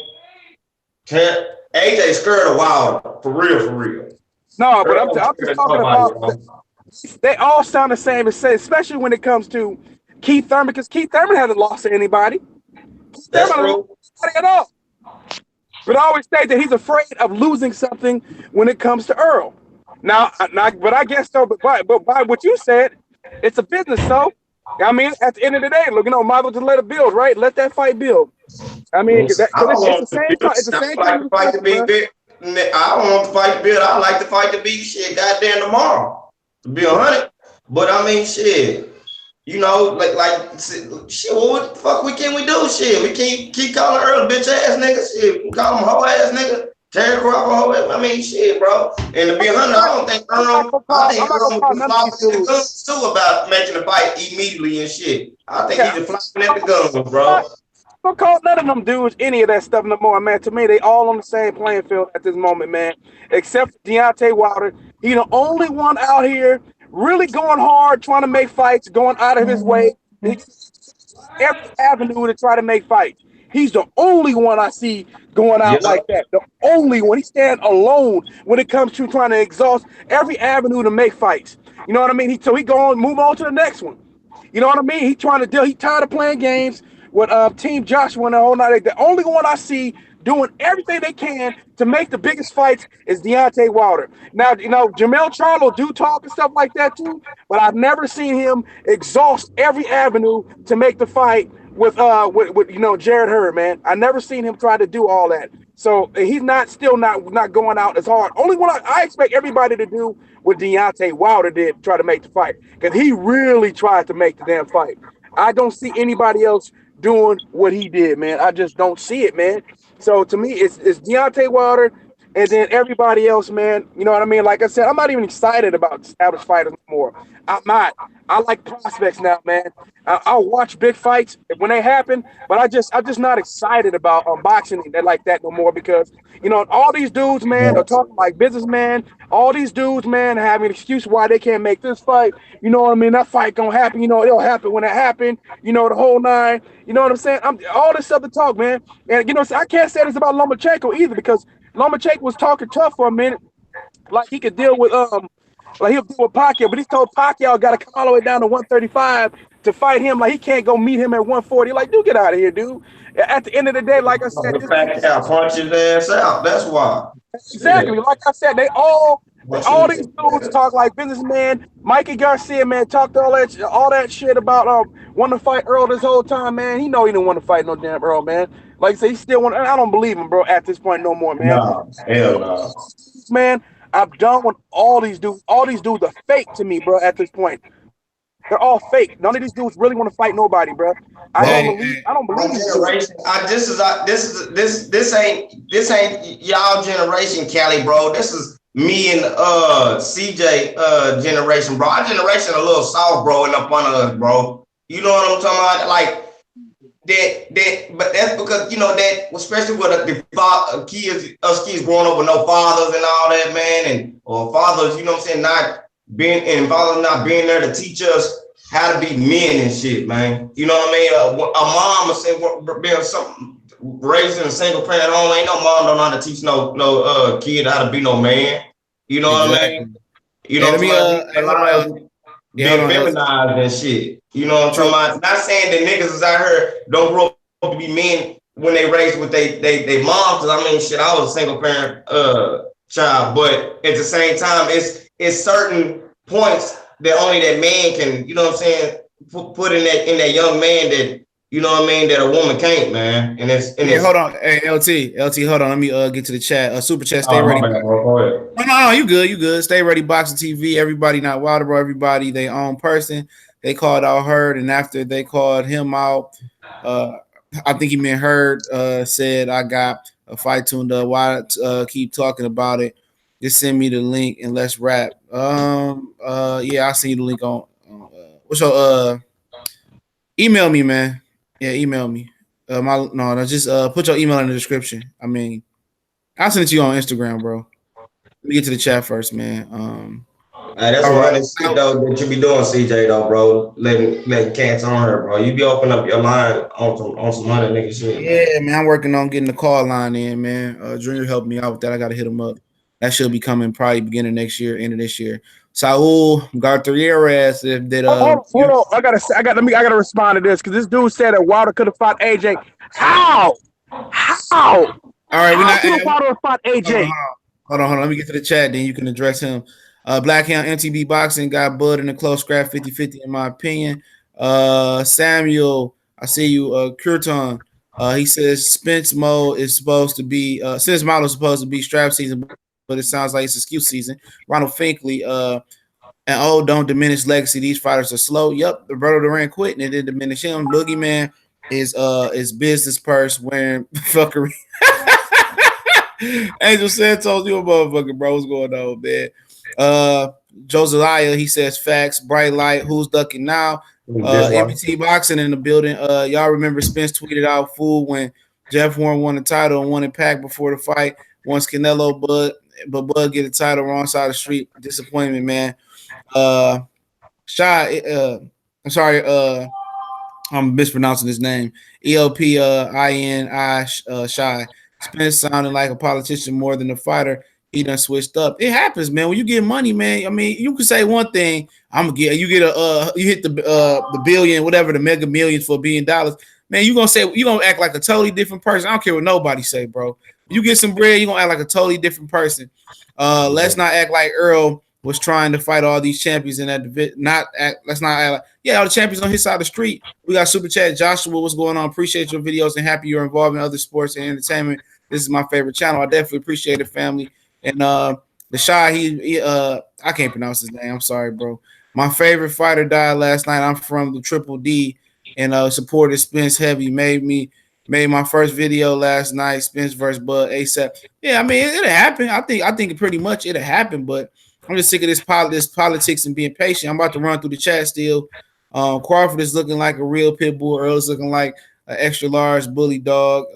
AJ scared of Wilder, for real. No, but I'm just talking about they all sound the same, especially when it comes to Keith Thurman, because Keith Thurman hasn't lost to anybody. That's true. At all. But I always say that he's afraid of losing something when it comes to Earl. Now, but I guess so. But by what you said, it's a business. So, I mean, at the end of the day, look, might as well just let it build, right? Let that fight build. I mean, it's the same time. It's the same time. I don't want the fight to build. I like the fight to be shit. Goddamn tomorrow, to be 100. But I mean, shit. You know, like shit, what the fuck we do? Shit, we can't keep calling Earl bitch ass nigga. Shit, we call him hoe ass nigga. Terence Crawford hoe ass. I mean, shit, bro. And to be 100, I don't think Earl would be flopping the guns too about making the fight immediately and shit. I think he's just flopping at the guns, bro. Don't call none of them dudes any of that stuff no more, man. To me, they all on the same playing field at this moment, man. Except for Deontay Wilder. He the only one out here really going hard, trying to make fights, going out of his way. Every avenue to try to make fights. He's the only one I see going out like that. The only one. He stand alone when it comes to trying to exhaust every avenue to make fights. You know what I mean? So he going move on to the next one. You know what I mean? He trying to deal. He tired of playing games with Team Joshua and the whole night. The only one I see doing everything they can to make the biggest fights is Deontay Wilder. Now, you know, Jermell Charlo do talk and stuff like that too, but I've never seen him exhaust every avenue to make the fight with you know, Jared Hurd, man. I never seen him try to do all that. So he's still not going out as hard. Only one I expect everybody to do what Deontay Wilder did, try to make the fight, because he really tried to make the damn fight. I don't see anybody else doing what he did, man. I just don't see it, man. So to me, it's Deontay Wilder, and then everybody else, man. You know what I mean? Like I said, I'm not even excited about established fighters anymore. I'm not. I like prospects now, man. I'll watch big fights when they happen, but I'm just not excited about boxing like that no more, because you know all these dudes, man, are talking like businessmen. All these dudes, man, having an excuse why they can't make this fight. You know what I mean? That fight gonna happen. You know it'll happen when it happen. You know the whole nine. You know what I'm saying? All this stuff to talk, man. And you know I can't say this about Lomachenko either, because Lomachenko was talking tough for a minute, like he could deal with like he'll deal with Pacquiao, but he told Pacquiao got to come all the way down to 135 to fight him. Like he can't go meet him at 140. Like, dude, get out of here, dude. At the end of the day, like I said, Pacquiao punch his ass out. That's why. Exactly. Like I said, all these dudes talk like businessmen. Mikey Garcia, man, talked all that shit about wanting to fight Earl this whole time, man. He know he didn't want to fight no damn Earl, man. Like I say, he still want. I don't believe him, bro. At this point, no more, man. No, hell no. Man, I'm done with all these dudes. All these dudes are fake to me, bro. At this point, they're all fake. None of these dudes really want to fight nobody, bro. I don't believe generation. This ain't y'all generation, Cali, bro. This is me and CJ generation, bro. Our generation a little soft, bro, and up on us, bro. You know what I'm talking about? Like that, but that's because you know that, especially with the kids growing up with no fathers and all that, man, or fathers, you know what I'm saying, not being involved, not being there to teach us how to be men and shit, man. You know what I mean? A mom or being something raised in a single parent home, ain't no mom don't know how to teach no kid how to be no man. You know what I mean? You know what I'm saying? Being feminized and shit. You know what I'm talking about? Not saying that niggas is out here don't grow up to be men when they raised with they mom, because I mean shit, I was a single parent child, but at the same time it's certain points that only that man can, you know what I'm saying, put in that young man that, you know what I mean, that a woman can't, man. And it's hold on. Hey, LT, hold on. Let me get to the chat. Super chat, stay ready. Go ahead. No, you good. Stay ready, Boxing TV. Everybody not Wilder, bro. Everybody they own person. They called out Hurd, and after they called him out, I think he meant Hurd said, I got a fight tuned up. Why keep talking about it? Just send me the link and let's rap. Yeah, I'll send you the link on what's your email me, man. Yeah, email me. Just put your email in the description. I mean, I'll send it to you on Instagram, bro. Let me get to the chat first, man. That's one shit though that you be doing, CJ, though, bro. Letting cats on her, bro. You be opening up your line on some other nigga shit. Yeah, man. I'm working on getting the call line in, man. Junior helped me out with that. I gotta hit him up. That should be coming probably beginning next year, end of this year. Saul Garcia did hold on. I gotta respond to this, because this dude said that Wilder could have fought AJ. How? All right, Wilder fought AJ. Hold on. Let me get to the chat, then you can address him. Blackhound MTB Boxing got Bud in a close scrap 50-50 in my opinion. Samuel, I see you. Curton, he says Spence mode is supposed to be Spence model is supposed to be strap season, but it sounds like it's excuse season. Ronald Finkley, and don't diminish legacy. These fighters are slow. Yep, Roberto Duran quit and it didn't diminish him. Boogeyman is business purse wearing fuckery. Angel Santos, you a motherfucker, bro. What's going on, man? Josiah, he says facts, bright light, who's ducking now? MBT Boxing in the building. Y'all remember Spence tweeted out fool when Jeff Warren won the title and won it packed before the fight. Once Canelo Bud get the title wrong side of the street. Disappointment, man. Shy, I'm sorry, I'm mispronouncing his name. ELPINI Shy. Spence sounded like a politician more than a fighter. He done switched up. It happens, man. When you get money, man. I mean, you can say one thing. You hit the billion, whatever, the mega millions for $1 billion. Man, you gonna act like a totally different person. I don't care what nobody say, bro. You get some bread, you gonna act like a totally different person. Let's not act like Errol was trying to fight all these champions in that division. Let's not act like, all the champions on his side of the street. We got super chat. Joshua, what's going on? Appreciate your videos and happy you're involved in other sports and entertainment. This is my favorite channel. I definitely appreciate it, family. And the Shy, he I can't pronounce his name. I'm sorry, bro. My favorite fighter died last night. I'm from the Triple D and supported Spence heavy. Made my first video last night. Spence versus Bud ASAP. Yeah, I mean it happened. I think pretty much it happened, but I'm just sick of this politics and being patient. I'm about to run through the chat still. Crawford is looking like a real pit bull. Earl is looking like an extra large bully dog.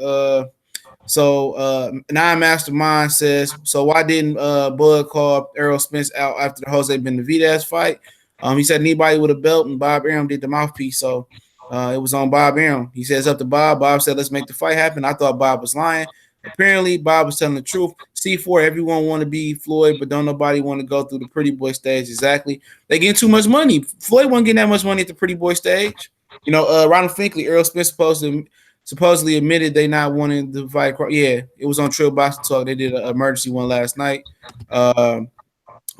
So Nine Mastermind says, so why didn't Bud call Errol Spence out after the Jose Benavidez fight? He said anybody with a belt, and Bob Arum did the mouthpiece. So it was on Bob Arum. He says up to Bob. Bob said, let's make the fight happen. I thought Bob was lying. Apparently, Bob was telling the truth. C4, everyone want to be Floyd, but don't nobody want to go through the pretty boy stage. Exactly. They getting too much money. Floyd wasn't getting that much money at the pretty boy stage. Ronald Finkley, Errol Spence supposedly admitted they not wanting to fight. Yeah, it was on Trill Boxing Talk. They did an emergency one last night. Bud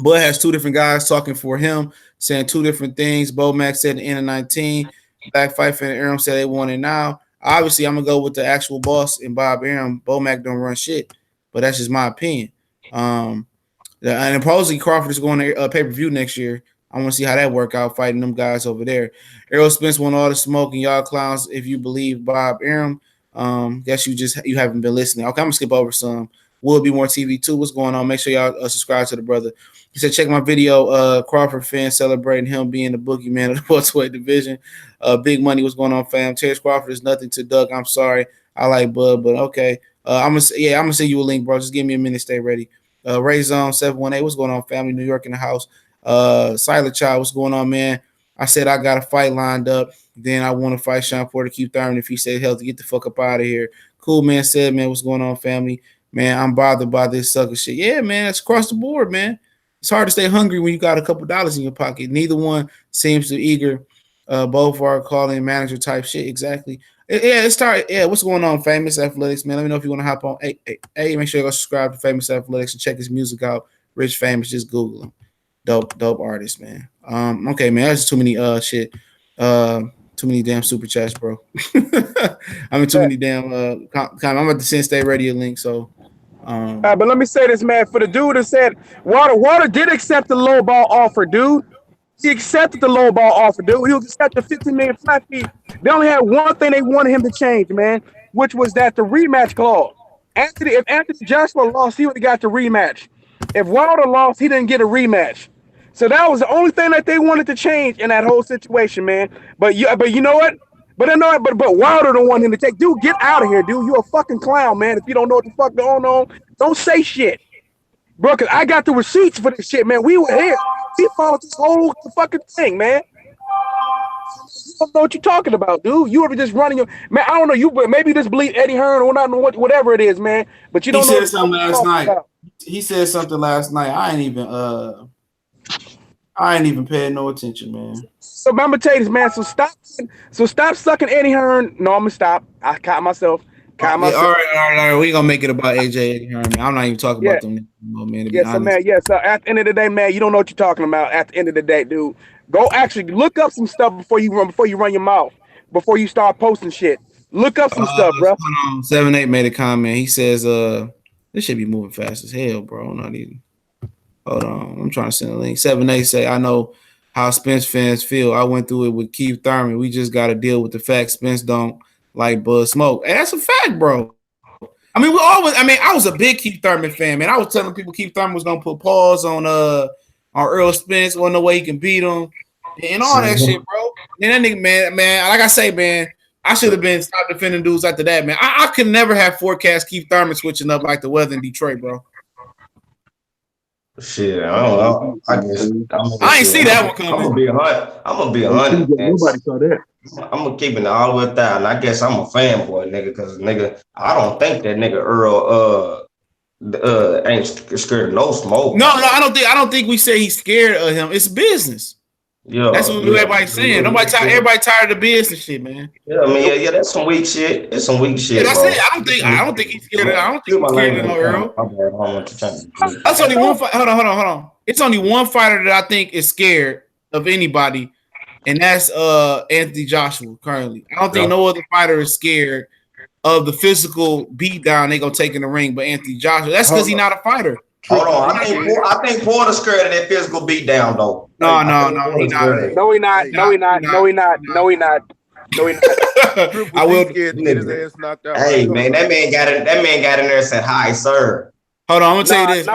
has two different guys talking for him, saying two different things. Bo Mack said the end of 19. Black Fight fan Arum said they want it now. Obviously, I'm gonna go with the actual boss and Bob Arum. Bo Mack don't run shit, but that's just my opinion. And supposedly Crawford is going to pay-per-view next year. I want to see how that work out fighting them guys over there. Errol Spence won all the smoke and y'all clowns if you believe Bob Arum. Guess you haven't been listening. Okay, I'm gonna skip over some. Will be more TV too. What's going on? Make sure y'all subscribe to the brother. He said, check my video. Crawford fans celebrating him being the boogeyman of the welterweight division. Big money. What's going on, fam? Terence Crawford is nothing to Doug. I'm sorry. I like Bud, but okay. I'm gonna send you a link, bro. Just give me a minute. Stay ready. Ray Zone 718. What's going on, family? New York in the house. Silent Child. What's going on, man? I said I got a fight lined up. Then I want to fight Sean Porter, keep Thurman if he said hell to get the fuck up out of here. Cool man said, man, what's going on, family? Man, I'm bothered by this sucker shit. Yeah, man, it's across the board, man. It's hard to stay hungry when you got a couple dollars in your pocket. Neither one seems to eager. Both are calling manager type shit. Exactly. Yeah, it's started. Yeah, what's going on, Famous Athletics, man? Let me know if you want to hop on. Hey, make sure you go subscribe to Famous Athletics and check his music out. Rich Famous, just Google him. Dope artist, man. Okay, man, that's too many shit. Too many damn super chats, bro. I mean, too many damn I'm at the Sin State Radio link, so. But let me say this, man. For the dude that said Water did accept the low ball offer, dude. He accepted the low ball offer, dude. He accepted the $15 million flat fee. They only had one thing they wanted him to change, man, which was that the rematch clause. If Anthony Joshua lost, he would have got the rematch. If Wilder lost, he didn't get a rematch. So that was the only thing that they wanted to change in that whole situation, man. But you know what? But Wilder don't want him to take. Dude, get out of here, dude. You a fucking clown, man. If you don't know what the fuck going on, don't say shit, bro. Cause I got the receipts for this shit, man. We were here. We followed this whole fucking thing, man. You don't know what you're talking about, dude. You ever just running your man? I don't know. You maybe just believe Eddie Hearn or not, whatever it is, man. But you don't know. He said something last night. He said something last night. I ain't even paying no attention, man. So I'm gonna tell you this, man. So stop sucking Eddie Hearn. No, I'm gonna stop. I caught myself. All right. We gonna make it about AJ Eddie Hearn, man. I'm not even talking about them anymore, man. So at the end of the day, man, you don't know what you're talking about. At the end of the day, dude, go actually look up some stuff before you run your mouth. Before you start posting shit. Look up some stuff, bro. 7-8 made a comment. He says, this should be moving fast as hell, bro. Not even. Hold on. I'm trying to send a link. 7-8 say, I know how Spence fans feel. I went through it with Keith Thurman. We just got to deal with the fact Spence don't like Bud Smoke. Hey, that's a fact, bro. I mean, I was a big Keith Thurman fan, man. I was telling people Keith Thurman was going to put pause on on Errol Spence. Wasn't no way he can beat him, and all that shit, bro. And that nigga, man, like I say, man, I should have been stopped defending dudes after that, man. I could never have forecast Keith Thurman switching up like the weather in Detroit, bro. Shit, I don't know. I guess I ain't see that one coming. I'm gonna be a hundred. Nobody saw that. I'm gonna keep it all the way 1,000. I guess I'm a fanboy, nigga, because nigga, I don't think that nigga Earl ain't scared of no smoke. No, I don't think we say he's scared of him. It's business. Yeah, that's what everybody's saying. Everybody tired of the business shit, man. Yeah, I mean, yeah, that's some weak shit. It's some weak shit. Yeah, that's it. I don't think he's scared of. I don't think he's scared of no Earl. That's only one fight. Hold on. It's only one fighter that I think is scared of anybody, and that's Anthony Joshua currently. I don't think no other fighter is scared of the physical beatdown they gonna take in the ring, but Anthony Joshua. That's because he's not a fighter. Hold on, I think Porter's scared of that physical beatdown though. No, he's not. No, he not. I will get his ass knocked out. Hey man, that man got in there and said, "Hi, sir." Hold on, I'm gonna tell you this.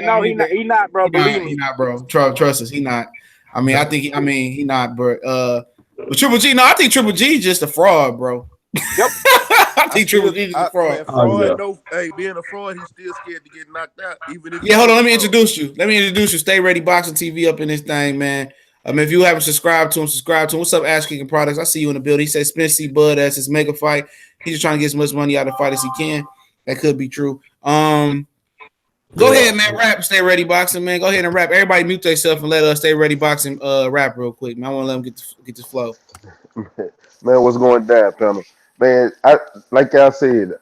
No, he not, bro. Believe me, he not, bro. Trust us, he not. I mean, I think he not, bro. But Triple G, no, I think Triple G is just a fraud, bro. Yep. I think Triple G is a fraud. Being a fraud, he's still scared to get knocked out. Even if hold on, let me introduce you. Stay Ready Boxing TV up in this thing, man. If you haven't subscribed to him, subscribe to him. What's up, Ash Kicking Products? I see you in the building. He said Spence C. Bud as his mega fight. He's just trying to get as much money out of the fight as he can. That could be true. Go ahead, man. Rap. Stay Ready Boxing, man. Go ahead and rap. Everybody mute themselves and let us Stay Ready Boxing rap real quick, man. I want to let them get this flow. Man, what's going down, panel? Man, like y'all said,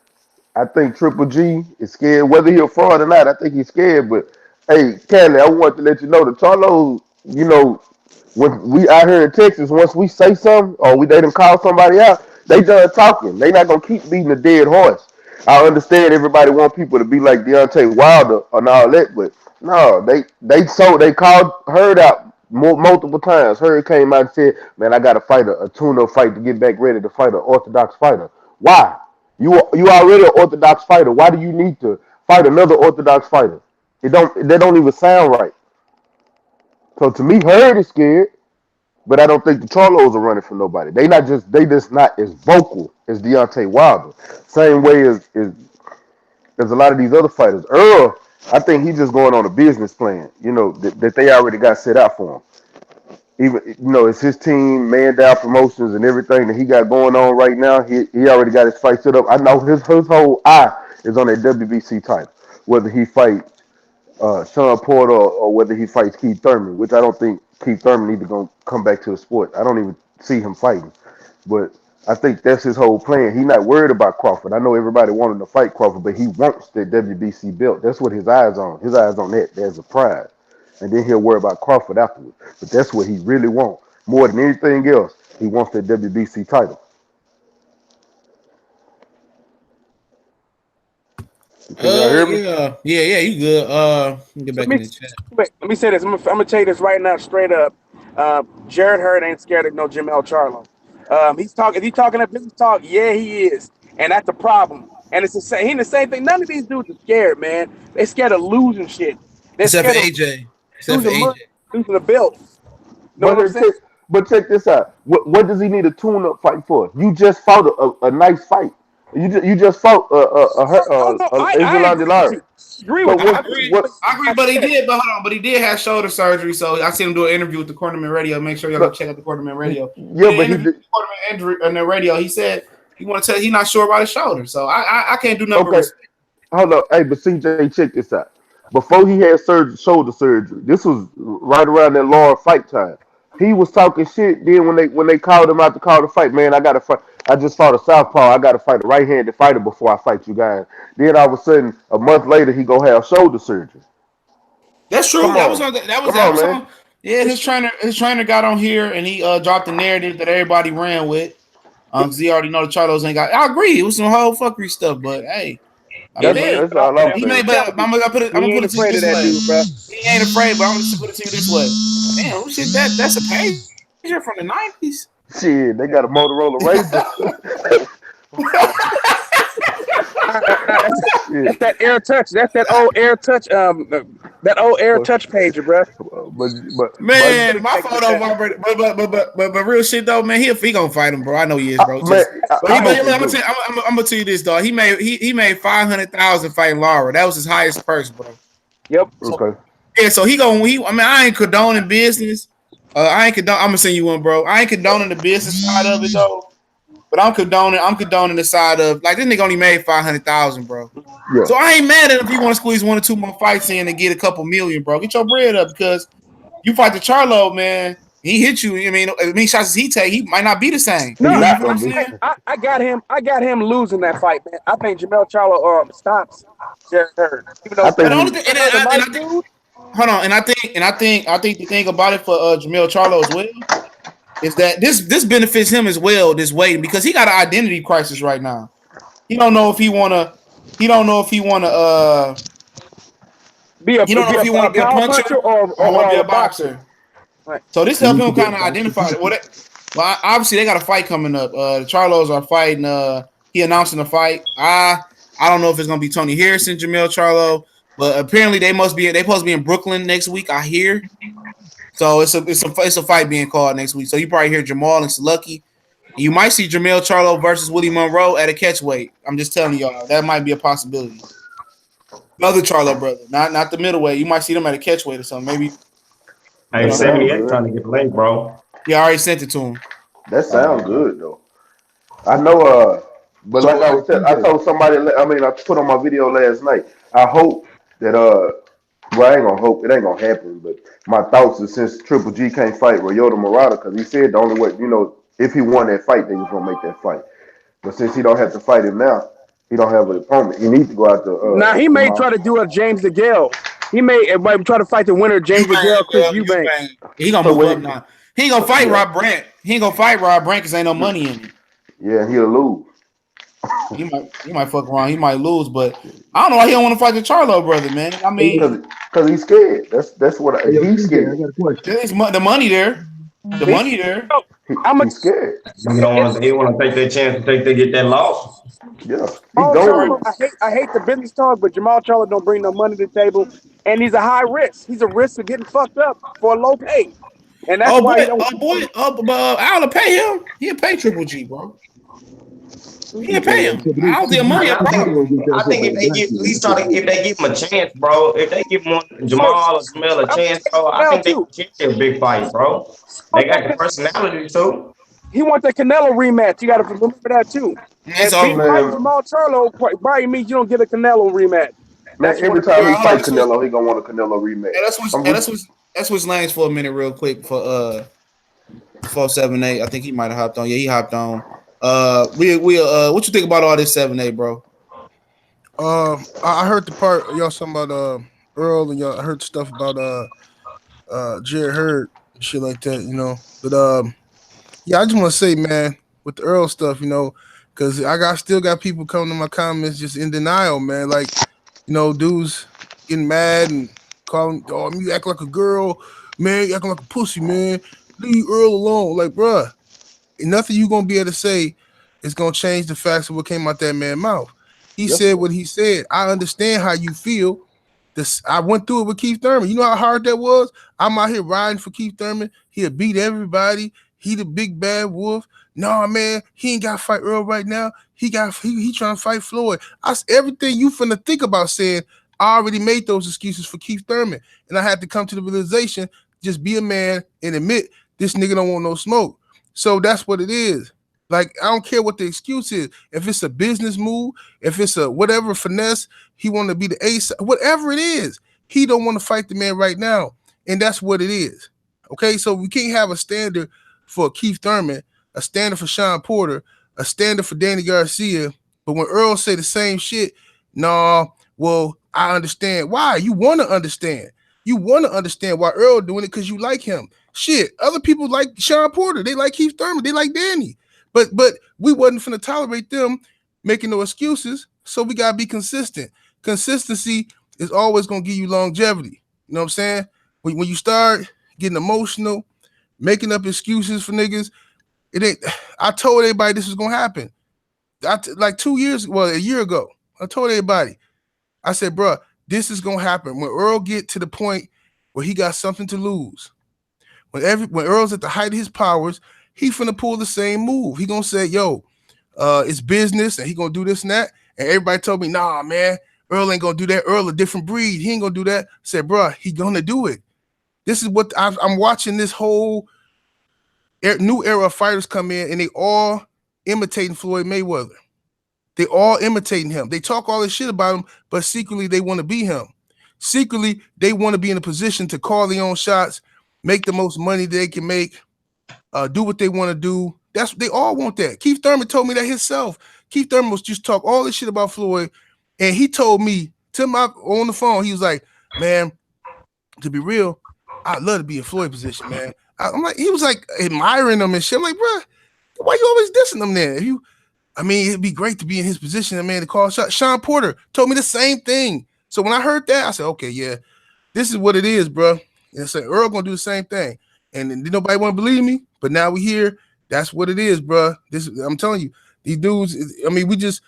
I think Triple G is scared. Whether he's a fraud or not, I think he's scared. But hey, Kelly, I want to let you know the Charlos, you know, when we out here in Texas, once we say something or they done call somebody out, they done talking. They not gonna keep beating a dead horse. I understand everybody want people to be like Deontay Wilder and all that, but no, they called Hurd out multiple times. Hurd came out and said, "Man, I got to fight a tune-up fight to get back ready to fight an orthodox fighter." Why? You already an orthodox fighter. Why do you need to fight another orthodox fighter? They don't even sound right. So to me, Hurd is scared, but I don't think the Charlos are running from nobody. They just not as vocal as Deontay Wilder. Same way as a lot of these other fighters. Earl, I think he's just going on a business plan, you know, that they already got set out for him. Even, you know, it's his team, Man Down Promotions, and everything that he got going on right now. He already got his fight set up. I know his whole eye is on that WBC title, whether he fights Sean Porter or whether he fights Keith Thurman, which I don't think Keith Thurman need to go come back to the sport. I don't even see him fighting, but I think that's his whole plan. He's not worried about Crawford. I know everybody wanted to fight Crawford, but he wants that WBC belt. That's what his eyes on. His eyes on that. There's a pride. And then he'll worry about Crawford afterwards. But that's what he really wants. More than anything else, he wants that WBC title. Can y'all hear me? Yeah, you good. Get back in the chat. Let me say this. I'm gonna tell you this right now, straight up. Jared Hurd ain't scared of no Jamel Charlo. He's talking that business talk. Yeah, he is, and that's a problem. And it's the same thing. None of these dudes are scared, man. They're scared of losing shit. Except for AJ. Losing the belt. But check this out. What does he need a tune-up fight for? You just fought a nice fight. You just fought I agree, but he did. But hold on, but he did have shoulder surgery. So I seen him do an interview with the Cornerman Radio. Make sure y'all go check out the Cornerman Radio. Yeah, but he did Cornerman on the radio. He said he want to tell he's not sure about his shoulder. So I can't do nothing. Okay. Hold on, hey, but CJ, check this out. Before he had shoulder surgery, this was right around that Laura fight time. He was talking shit. Then when they called him out to call the fight, man, I got to fight. I just fought a southpaw. I got to fight a right-handed fighter before I fight you guys. Then all of a sudden, a month later, he go have shoulder surgery. That's true. That was on. Yeah, his trainer got on here and he dropped the narrative that everybody ran with. Because he already know the Charlos ain't got. I agree. It was some whole fuckery stuff, but hey. That's all I'm saying. I'm gonna put it to you this way. He ain't afraid, but I'm gonna put it to you this way. Damn, shit, that's a page from the 90s. Shit, they got a Motorola Razr. That's that air touch. That's that old air touch. That old air touch page, bro. Man, my photo, but real shit though, man. He gonna fight him, bro. I know he is, bro. Man, I'm gonna tell you this, dog. He made 500,000 fighting Lara. That was his highest purse, bro. Yep. Okay. Yeah, so I ain't condoning business. I'm gonna send you one, bro. I ain't condoning the business side of it though. But I'm condoning the side of like this nigga only made 500,000, bro. Yeah. So I ain't mad at him if you want to squeeze 1 or 2 more fights in and get a couple million, bro. Get your bread up because you fight the Charlo, man. He hit you. I mean, as many shots as he take, he might not be the same. No, He's not you know gonna what I'm be. I got him. I got him losing that fight, man. I think Jamel Charlo stops Jared Hurd. Even though I think the only thing, Jared Hurd's a nice dude. hold on, and I think the thing about it for Jamel Charlo as well is that this benefits him as well. This waiting because he got an identity crisis right now. He don't know if he wanna. He don't know if he wanna. Be a He don't know if he want to be a power puncher or want to be a boxer. boxer. Right. So this help him kind of identify well, obviously they got a fight coming up. The Charlos are fighting. He announcing the fight. I don't know if it's gonna be Tony Harrison, Jamel Charlo, but apparently they supposed to be in Brooklyn next week. I hear. So it's a fight being called next week. So you probably hear Jamal and Slucky. You might see Jamel Charlo versus Willie Monroe at a catchweight. I'm just telling y'all that might be a possibility. Another Charlo brother, not the middleweight. You might see them at a catchweight or something. Maybe. Hey, 78 trying to get the link, bro. Yeah, I already sent it to him. That sounds good though. I know. But like I told somebody. I mean, I put on my video last night. I hope that well, I ain't gonna hope it ain't gonna happen. But my thoughts is since Triple G can't fight Ryota Murata because he said the only way, if he won that fight, they was gonna make that fight. But since he don't have to fight him now, he don't have an opponent. He needs to go out to. Now he may try to do a James DeGale. He may try to fight the winner, James DeGale, Chris Eubank. He gonna move up now. He ain't gonna fight Rob Brandt. He ain't gonna fight Rob Brandt because ain't no money in it. Yeah, he'll lose. He might fuck around. He might lose, but I don't know why he don't want to fight the Charlo brother, man. I mean, because he's scared. That's what he's scared. I got a question. The money there. The money there. He's scared. He want to take that chance to get that loss. Yeah, I hate the business talk, but Jamal Charlo don't bring no money to the table, and he's a high risk. He's a risk of getting fucked up for a low pay, and that's why. I'll pay him. He'll pay Triple G, bro. He'll pay him. I don't think money. I think if they give if they give him a chance, bro. If they give Jamal or Jamel a chance, bro, I think they can get a big fight, bro. They got the personality too. He wants the Canelo rematch. You got to remember that too. That's all. Jamal Charlo probably means you don't get a Canelo rematch. Man, every time he fights Canelo, he gonna want a Canelo rematch. Let's switch lanes for a minute, real quick for 478. I think he might have hopped on. Yeah, he hopped on. What you think about all this 7-8, bro? I heard the part y'all talking about Earl, and y'all heard stuff about Jared Hurd, shit like that, But yeah, I just want to say, man, with the Earl stuff, because I still got people coming to my comments just in denial, man. Like, dudes getting mad and calling, you act like a girl, man, you acting like a pussy, man. Leave Earl alone. Like, bruh, nothing you gonna be able to say is gonna change the facts of what came out that man's mouth. He said what he said. I understand how you feel. I went through it with Keith Thurman. You know how hard that was? I'm out here riding for Keith Thurman. He'll beat everybody. He the big bad wolf. No, man, he ain't got to fight Earl right now. He trying to fight Floyd. Everything you finna think about saying, I already made those excuses for Keith Thurman. And I had to come to the realization, just be a man and admit this nigga don't want no smoke. So that's what it is. Like, I don't care what the excuse is. If it's a business move, if it's a whatever finesse, he want to be the ace, whatever it is, he don't want to fight the man right now. And that's what it is. Okay, so we can't have a standard for Keith Thurman, a standard for Sean Porter, a standard for Danny Garcia. But when Earl say the same shit, well, I understand. Why? You want to understand. You want to understand why Earl doing it because you like him. Shit, other people like Sean Porter. They like Keith Thurman. They like Danny. But we wasn't finna tolerate them making no excuses, so we gotta be consistent. Consistency is always gonna give you longevity. You know what I'm saying? When you start getting emotional, making up excuses for niggas, it ain't. I told everybody this was gonna happen. Like a year ago, I told everybody. I said, bro, this is gonna happen when Earl get to the point where he got something to lose. When Earl's at the height of his powers, he finna pull the same move. He gonna say, yo, it's business, and he gonna do this and that. And everybody told me, nah, man, Earl ain't gonna do that. Earl a different breed. He ain't gonna do that. I said, bro, he gonna do it. This is what I'm watching. This whole new era of fighters come in, and they all imitating Floyd Mayweather. They all imitating him. They talk all this shit about him, but secretly they want to be him. Secretly, they want to be in a position to call their own shots, make the most money they can make, do what they want to do. They all want that. Keith Thurman told me that himself. Keith Thurman was just talk all this shit about Floyd, and he told me on the phone, he was like, man, to be real, I'd love to be in Floyd's position, man. I'm like, he was like admiring them and shit. I'm like, bro, why you always dissing them then? It'd be great to be in his position, man, to call shots. Sean Porter told me the same thing. So when I heard that, I said, okay, yeah, this is what it is, bro. And I said, Earl gonna do the same thing. And then nobody want to believe me, but now we here. That's what it is, bro. I'm telling you, these dudes. If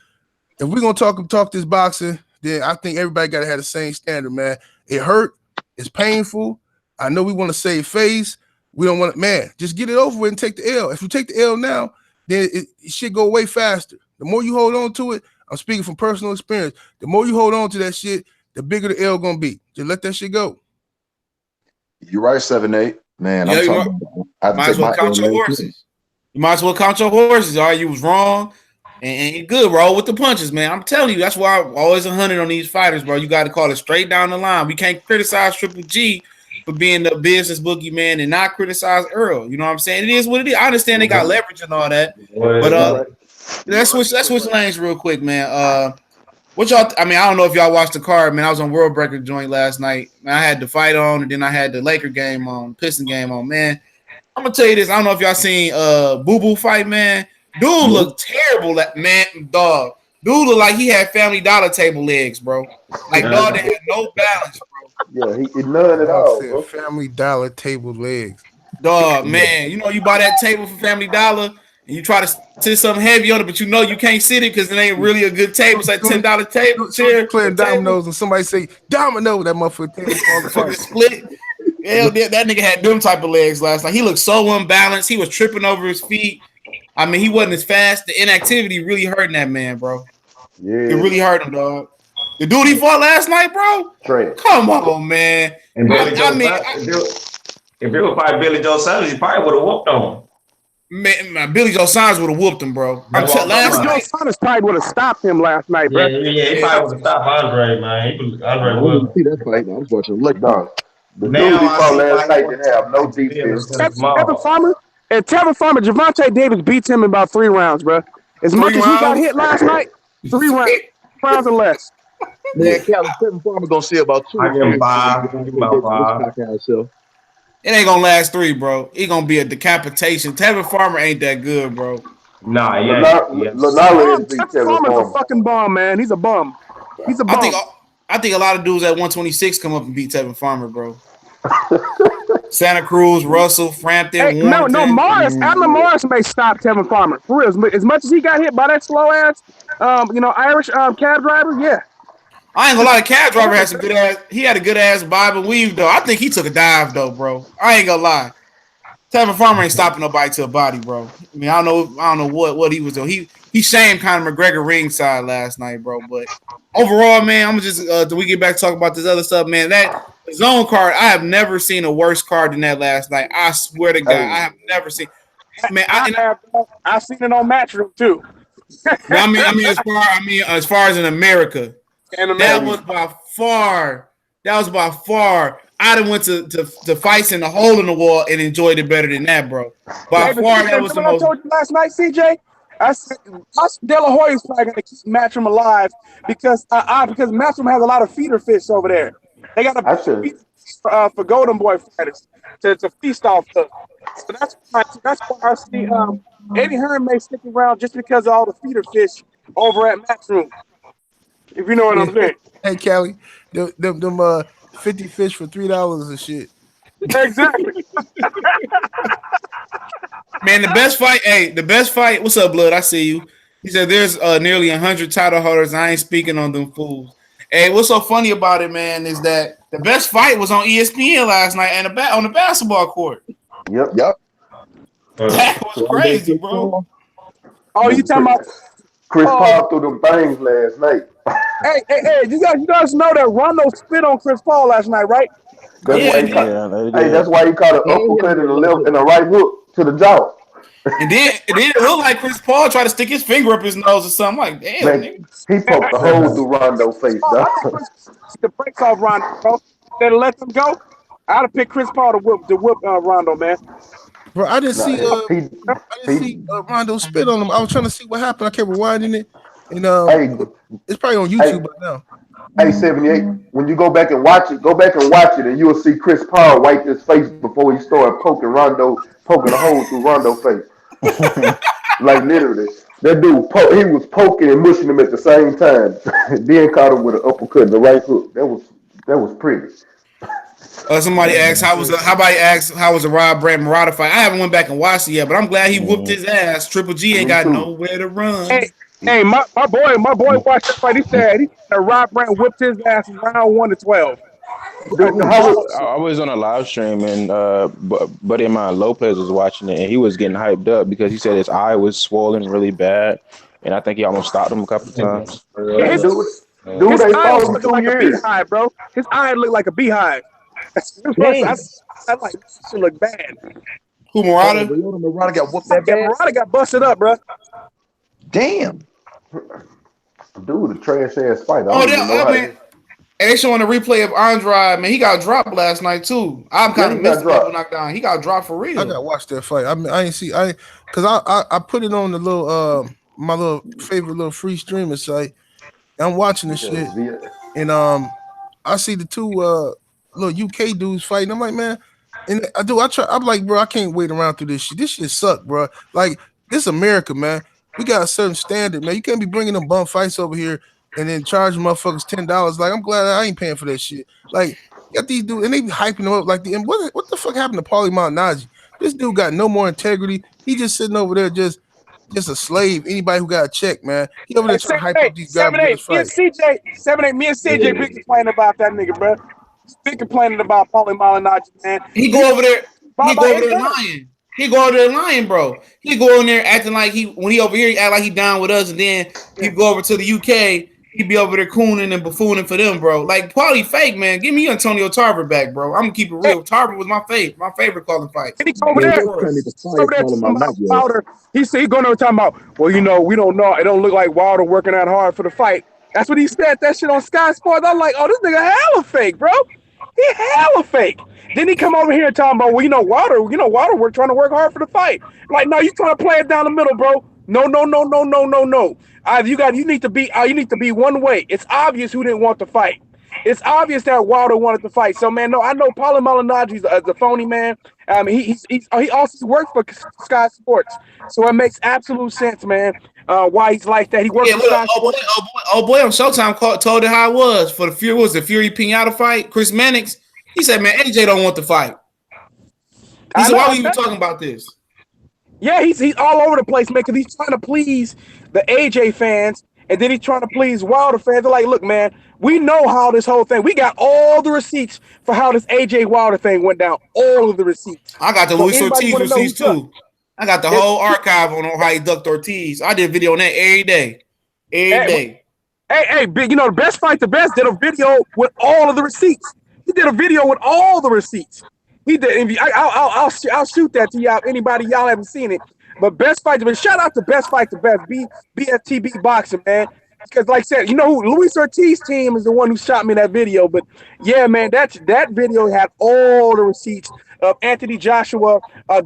we're gonna talk this boxing, then I think everybody gotta have the same standard, man. It hurt, it's painful. I know we want to save face. We don't want to, man. Just get it over with and take the L. If you take the L now, then it should go way faster. The more you hold on to it, I'm speaking from personal experience. The more you hold on to that shit, the bigger the L gonna be. Just let that shit go. You're right, 7-8. Man, Yeah, I'm might as well count your horses. You might as well count your horses. All right, you was wrong, and you're good. Roll with the punches, man. I'm telling you, that's why I'm always 100 on these fighters, bro. You got to call it straight down the line. We can't criticize Triple G for being the business boogeyman and not criticize Earl. You know what I'm saying? It is what it is. I understand they got leverage and all that, but let's switch lanes real quick, man. What y'all? I don't know if y'all watched the card, man. I was on World Breaker joint last night. Man, I had the fight on, and then I had the Laker game on, Piston game on. Man, I'm gonna tell you this. I don't know if y'all seen Boo Boo fight, man. Dude looked terrible, dog. Dude looked like he had Family Dollar table legs, bro. Like dog, they had no balance, bro. Yeah, he none at all, bro. Family Dollar table legs. Dog, man. You know you buy that table for Family Dollar and you try to sit something heavy on it, but you know you can't sit it because it ain't really a good table. It's like $10 table chair. Playing dominoes and somebody say domino, that motherfucker table split. Yeah, that nigga had them type of legs last night. He looked so unbalanced. He was tripping over his feet. He wasn't as fast. The inactivity really hurting that man, bro. Yeah, it really hurt him, dog. The dude he fought last night, bro. Trent. Come on, man. And if it was fight Billy Joe Sanders, he probably would have whooped on him. Man, Billy Joe Sanders would have whooped him, bro. Billy Joe Sanders probably would have stopped him last night, bro. Yeah, he probably would have stopped Andre, man. Andre would see that fight. I was watching look down. The dude he fought last night didn't have no defense. Tevin Farmer, Gervonta Davis beats him in about 3 rounds, bro. As much as he got hit last night, 3 rounds or less. Man, Tevin Farmer gonna see about 2. I give him 5. It ain't gonna last 3, bro. He gonna be a decapitation. Tevin Farmer ain't that good, bro. Nah, yeah. Tevin Farmer's a fucking bum, man. He's a bum. He's a bum. I think a lot of dudes at 126 come up and beat Tevin Farmer, bro. Santa Cruz, Russell, Frampton, no, Morris. Adler Morris may stop Tevin Farmer for real. As much as he got hit by that slow ass, Irish cab driver, yeah. I ain't gonna lie, the cab driver had some good ass. He had a good ass bob and weave though. I think he took a dive though, bro. I ain't gonna lie. Tevin Farmer ain't stopping nobody to a body, bro. I don't know what he was doing. He shamed Conor McGregor ringside last night, bro. But overall, man, I'm just do we get back to talk about this other stuff, man? That zone card, I have never seen a worse card than that last night. I swear to God, I have never seen. Man, I've seen it on Matchroom too. As far as in America. That was by far. I done went to fights in the hole in the wall and enjoyed it better than that, bro. By far, that was the most. I told you last night, CJ. I said De La Hoya's probably gonna keep Matchroom alive because Matchroom has a lot of feeder fish over there. They got a for Golden Boy fighters to feast off of. So that's why I see Eddie Hearn may stick around just because of all the feeder fish over at Matchroom. If you know what I'm saying. Hey, Kelly, them 50 fish for $3 and shit. Exactly. Man, the best fight. What's up, Blood? I see you. He said there's nearly 100 title holders. I ain't speaking on them fools. Hey, what's so funny about it, man, is that the best fight was on ESPN last night and on the basketball court. Yep. That was crazy, bro. Oh, you talking about Chris Paul threw them things last night. Hey, you guys know that Rondo spit on Chris Paul last night, right? That's why he caught an uppercut in the left and a right hook to the jaw. And then it looked like Chris Paul tried to stick his finger up his nose or something. I'm like, damn, man, nigga. he poked the hole through Rondo's face, dog. The brakes off Rondo, bro. Instead of let them go, I'd have picked Chris Paul to whip Rondo, man. Bro, I didn't see Rondo spit on him. I was trying to see what happened. I kept rewinding it, and it's probably on YouTube right now. Hey, 78. When you go back and watch it, and you'll see Chris Paul wipe his face before he started poking a hole through Rondo's face. Like literally, that dude, he was poking and mushing him at the same time. Then caught him with an uppercut and the right hook. That was pretty. Somebody asked how was the Rob Brant Murata fight? I haven't went back and watched it yet, but I'm glad he whooped his ass. Triple G ain't got nowhere to run. Hey, my boy watched the fight. He said Rob Brant whipped his ass in round 1 to 12. I was on a live stream and buddy of mine Lopez was watching it and he was getting hyped up because he said his eye was swollen really bad and I think he almost stopped him a couple of times. His eye was looking like a beehive, bro. His eye looked like a beehive. I like this shit look bad. Who, Murata? Murata got whooped that bad. Murata got busted up, bro. Damn. Dude, a trash ass fight. Man. And they showing a replay of Andrade, man. He got dropped last night too. I'm kind of missed the knockdown. He got dropped for real. I gotta watch that fight. I mean, I ain't see. Because I put it on the little my little favorite little free streaming site. I'm watching this shit, and I see the two little UK dudes fighting. I'm like, man, and I'm like, bro, I can't wait around through this shit. This shit suck, bro. Like, this America, man. We got a certain standard, man. You can't be bringing them bum fights over here and then charging motherfuckers $10. Like, I'm glad I ain't paying for that shit. Like, you got these dudes, and they be hyping them up like what the fuck happened to Paulie Malignaggi? This dude got no more integrity. He just sitting over there just a slave. Anybody who got a check, man. He over there trying to hype up these guys. Me and CJ been complaining about that nigga, bro. Been complaining about Paulie Malignaggi, man. He go over there lying. He go over there lying, bro. He go in there acting like when he over here, he act like he down with us, and then he go over to the UK, he be over there cooning and buffooning for them, bro. Like, Paulie fake, man. Give me Antonio Tarver back, bro. I'm gonna keep it real. Tarver was my favorite calling fight. He over there Wilder. He said he going over talking about, well, we don't know. It don't look like Wilder working that hard for the fight. That's what he said. That shit on Sky Sports. I'm like, oh, this nigga hella fake, bro. He hella fake. Then he come over here and talking about, well, Wilder, we're trying to work hard for the fight. Like, no, you trying to play it down the middle, bro. No. You need to be one way. It's obvious who didn't want the fight. It's obvious that Wilder wanted to fight. So, man, no, I know Paulie Malignaggi is a phony man. He also works for Sky Sports, so it makes absolute sense, man. Why he's like that. He works for Sky Sports. Oh boy, on Showtime told it how it was for the Fury. Was the Fury Pinata fight? Chris Mannix. He said, man, AJ don't want the fight. He said, why are we even talking about this? Yeah, he's all over the place, man, because he's trying to please the AJ fans, and then he's trying to please Wilder fans. They're like, look, man, we know how this whole thing, we got all the receipts for how this AJ Wilder thing went down. All of the receipts. I got the Luis Ortiz receipts, too. I got the whole archive on how he ducked Ortiz. I did a video on that every day. Every day. Hey, big, the best fight, the best did a video with all of the receipts. He did a video with all the receipts. He did. I'll shoot that to y'all. Anybody y'all haven't seen it, but Best Fight to Best. Shout out to Best Fight to Best. BFTB Boxing, man. Because like I said, who Luis Ortiz team is the one who shot me that video. But yeah, man, that video had all the receipts of Anthony Joshua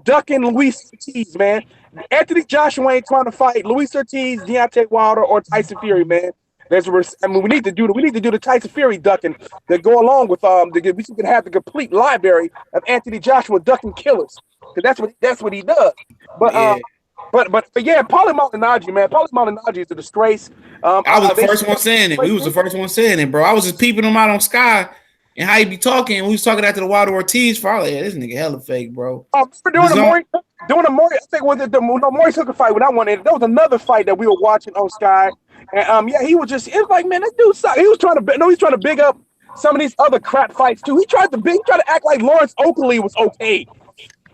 ducking Luis Ortiz, man. Anthony Joshua ain't trying to fight Luis Ortiz, Deontay Wilder, or Tyson Fury, man. We need to do the Tyson Fury ducking that go along with we can have the complete library of Anthony Joshua ducking killers, because that's what he does. But yeah, Paulie Malignaggi, man, Paulie Malignaggi is a disgrace. I was the first one saying it. We was the first one saying it, bro. I was just peeping him out on Sky and how he be talking. We was talking after the Wilder Ortiz fight. Like, yeah, this nigga hella fake, bro. Doing a Maury, I think was it the Maury Hooker fight when I won it. There was another fight that we were watching on Sky, and yeah, he was just. It was like, man, this dude sucked. He was trying to. No, he's trying to big up some of these other crap fights too. He tried to act like Lawrence Oakley was okay.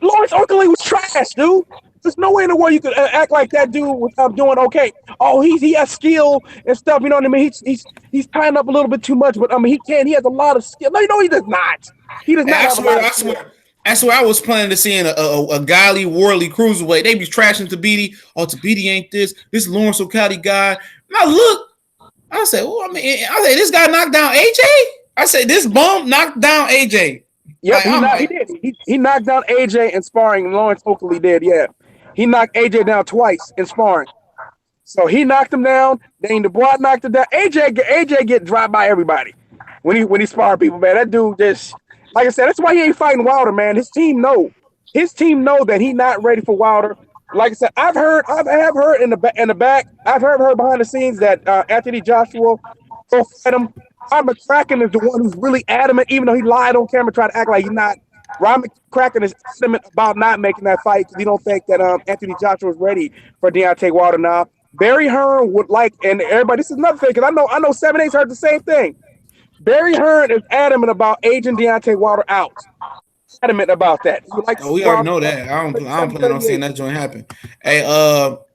Lawrence Oakley was trash, dude. There's no way in the world you could act like that dude without doing okay. Oh, he has skill and stuff. You know what I mean? He's tying up a little bit too much, but I mean he can. He has a lot of skill. No, he does not. He does not have a lot of skill. That's where I was planning to see a Golly Worley cruiserweight. They be trashing Tabiti. Oh, Tabiti ain't this. This Lawrence O'Callaghan guy. Now look, I say, this guy knocked down AJ. I say this bum knocked down AJ. Yep, he did. He knocked down AJ in sparring. Lawrence Oakley did. Yeah, he knocked AJ down twice in sparring. So he knocked him down. Then Dubois knocked him down. AJ get dropped by everybody when he sparred people. Man, that dude just. Like I said, that's why he ain't fighting Wilder, man. His team know that he's not ready for Wilder. Like I said, I have heard in the back. I've heard behind the scenes that Anthony Joshua will fight him. Ryan McCracken is the one who's really adamant, even though he lied on camera, trying to act like he's not. Ryan McCracken is adamant about not making that fight because he don't think that Anthony Joshua is ready for Deontay Wilder now. Barry Hearn would like, and everybody. This is another thing because I know 7-8's heard the same thing. Barry Hearn is adamant about aging Deontay Wilder out. Adamant about that. We already know that. I don't plan on seeing that joint happen. Hey,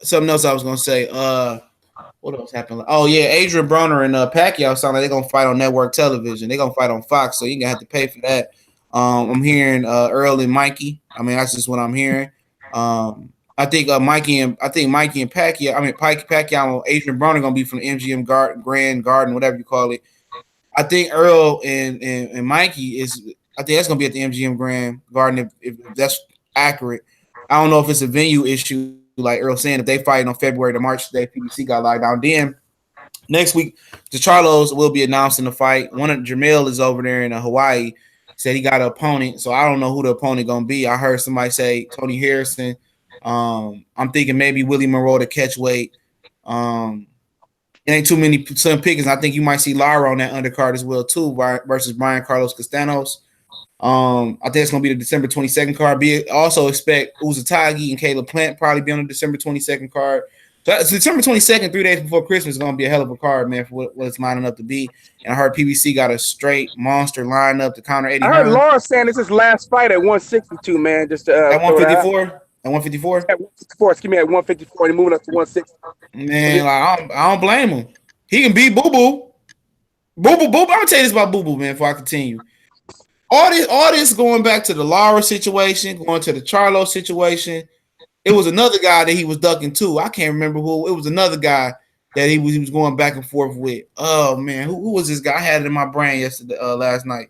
something else I was gonna say. What else happened? Oh yeah, Adrian Broner and Pacquiao sound like they're gonna fight on network television. They're gonna fight on Fox, so you're gonna have to pay for that. I'm hearing Errol and Mikey. I mean, that's just what I'm hearing. I think Mikey and Pacquiao. I mean, Pacquiao and Adrian Broner gonna be from the MGM Grand Garden, whatever you call it. I think Earl and Mikey is. I think that's gonna be at the MGM Grand Garden if that's accurate. I don't know if it's a venue issue, like Earl saying, if they fight on February to March, today PBC got locked down. Then next week, the Charlos will be announcing the fight. One of Jamil is over there in Hawaii. Said he got an opponent, so I don't know who the opponent gonna be. I heard somebody say Tony Harrison. I'm thinking maybe Willie Monroe to catch weight. It ain't too many slim pickings. I think you might see Lara on that undercard as well too, versus Brian Carlos Castanos. I think it's gonna be the December 22nd card. Also expect Uzatagi and Caleb Plant probably be on the December 22nd card. So December 22nd, 3 days before Christmas, is gonna be a hell of a card, man, for what it's lining up to be. And I heard PBC got a straight monster lineup to counter Eddie. I heard Laura saying this is his last fight at 162, man. Just at 154. At 154? At 154. Excuse me, at 154 and moving up to 160. Man, like, I don't blame him. He can beat Boo Boo. Boo Boo. I'm gonna tell you this about Boo Boo, man, before I continue. All this going back to the Lara situation, going to the Charlo situation. It was another guy that he was ducking too. I can't remember who. It was another guy that he was going back and forth with. Oh man, who was this guy? I had it in my brain last night.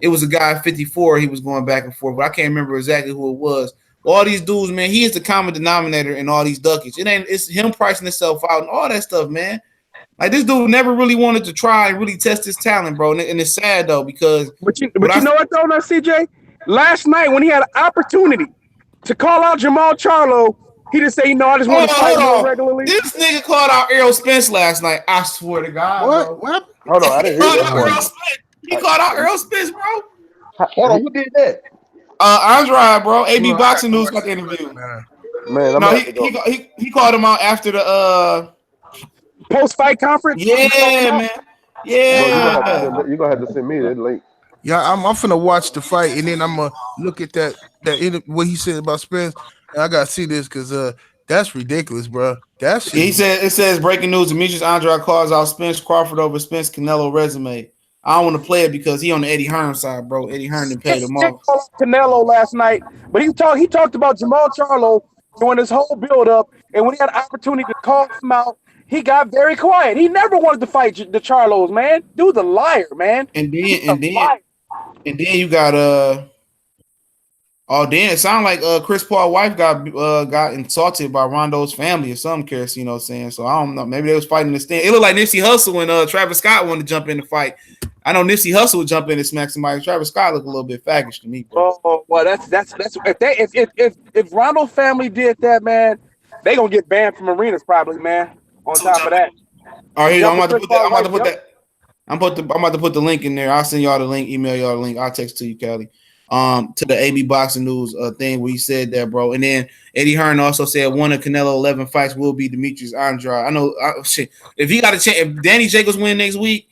It was a guy at 54. He was going back and forth, but I can't remember exactly who it was. All these dudes, man, he is the common denominator in all these duckets. It's him pricing himself out and all that stuff, man. Like this dude never really wanted to try and really test his talent, bro. And it's sad though because. But you know what though, now CJ? Last night when he had an opportunity to call out Jamal Charlo, he just said, I just want to fight more regularly. This nigga called out Errol Spence last night. I swear to God. What? Bro. What? Hold on, I didn't hear that. He called out Errol Spence, bro. Hold on, who did that? Andrade, bro. AB Boxing News got the interview. Man, he called him out after the post-fight conference. Yeah, man. Yeah. Bro, you're gonna have to send me that link. Yeah, I'm finna watch the fight and then I'm gonna look at that what he said about Spence. And I gotta see this because that's ridiculous, bro. He said it says breaking news: Demetrius Andrade calls out Spence Crawford over Spence Canelo resume. I don't want to play it because he on the Eddie Hearn side, bro. Eddie Hearn didn't pay them off. Canelo last night, but he talked about Jamal Charlo during this whole build-up, and when he had an opportunity to call him out, he got very quiet. He never wanted to fight the Charlos, man. Dude's a liar, man. And then you got then it sounded like Chris Paul's wife got insulted by Rondo's family or something, Chris, you know what I'm saying? So I don't know. Maybe they was fighting the stand. It looked like Nipsey Hussle and Travis Scott wanted to jump in the fight. I know Nipsey Hussle would jump in and smack somebody. Travis Scott looked a little bit faggish to me, bro. Oh, well, that's if Rondo's family did that, man, they gonna get banned from arenas probably, man. On top of that. All right, I'm about to put the link in there. I'll send y'all the link, email y'all the link. I'll text it to you, Callie. to the AB Boxing News thing where he said that, bro. And then Eddie Hearn also said one of Canelo 11 fights will be Demetrius Andrade. I know, shit. If he got a chance, if Danny Jacobs win next week,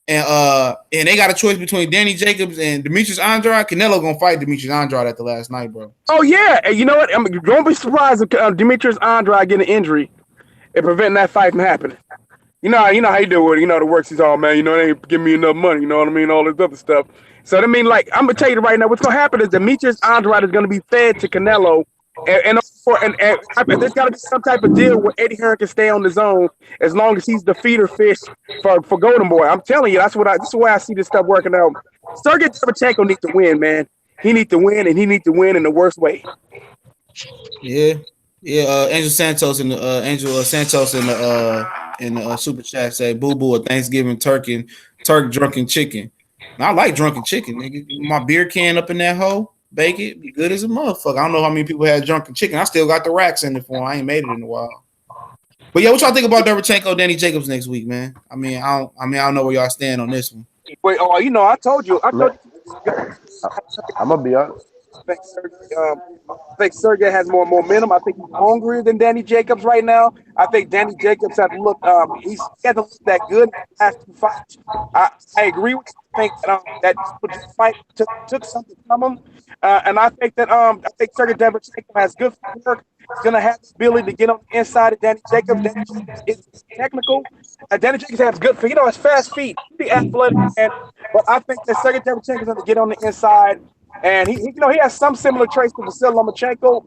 and they got a choice between Danny Jacobs and Demetrius Andrade, Canelo gonna fight Demetrius Andrade at the last night, bro. Oh yeah, and you know what? Don't be surprised if Demetrius Andrade getting an injury and preventing that fight from happening. You know how you do it. You know the works. He's all, man. You know they ain't giving me enough money. You know what I mean? All this other stuff. So I mean, like I'm gonna tell you right now, what's gonna happen is Demetrius Andrade is gonna be fed to Canelo, and there's got to be some type of deal where Eddie Hearn can stay on the zone as long as he's the feeder fish for Golden Boy. I'm telling you, this is the way I see this stuff working out. Sergey Derevchenko needs to win, man. He needs to win, and he needs to win in the worst way. Yeah. Angel Santos in the super chat say boo boo a Thanksgiving turk drunken chicken. And I like drunken chicken, nigga. My beer can up in that hole, bake it, be good as a motherfucker. I don't know how many people had drunken chicken. I still got the racks in the form. I ain't made it in a while. But yeah, what y'all think about Derevchenko, Danny Jacobs next week, man? I don't know where y'all stand on this one. Wait, I told you. I'm gonna be honest. I think Sergey has more momentum. I think he's hungrier than Danny Jacobs right now. I think Danny Jacobs has to look. He hasn't looked that good in the last 2 fights. I agree with you. I think that fight took something from him, and I think Sergey Derevchenko has good footwork. He's gonna have the ability to get on the inside of Danny Jacobs. Danny Jacobs is technical. Danny Jacobs has good feet. His fast feet, pretty athletic, man. But I think that Sergey Derevchenko is gonna get on the inside. And he has some similar traits to Vasyl Lomachenko.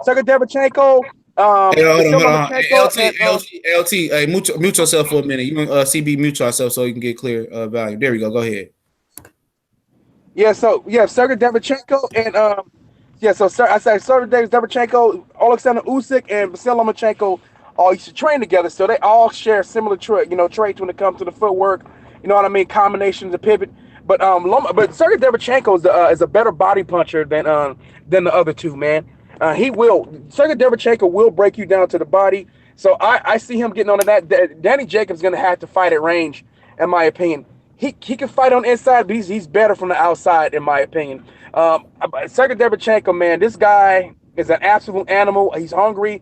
Sergey Derevchenko, LT, hey, mute yourself for a minute. You can CB mute yourself so you can get clear value. There we go. Go ahead. Sergey Derevchenko and I said Sergey Derevchenko, Alexander Usyk, and Vasyl Lomachenko all used to train together, so they all share similar traits when it comes to the footwork. You know what I mean? Combinations, the pivot. But Sergey Derevchenko is a better body puncher than the other two, man. Sergey Derevchenko will break you down to the body. So I see him getting onto that. Danny Jacobs is gonna have to fight at range, in my opinion. He can fight on the inside, but he's better from the outside, in my opinion. Sergey Derevchenko, man, this guy is an absolute animal. He's hungry.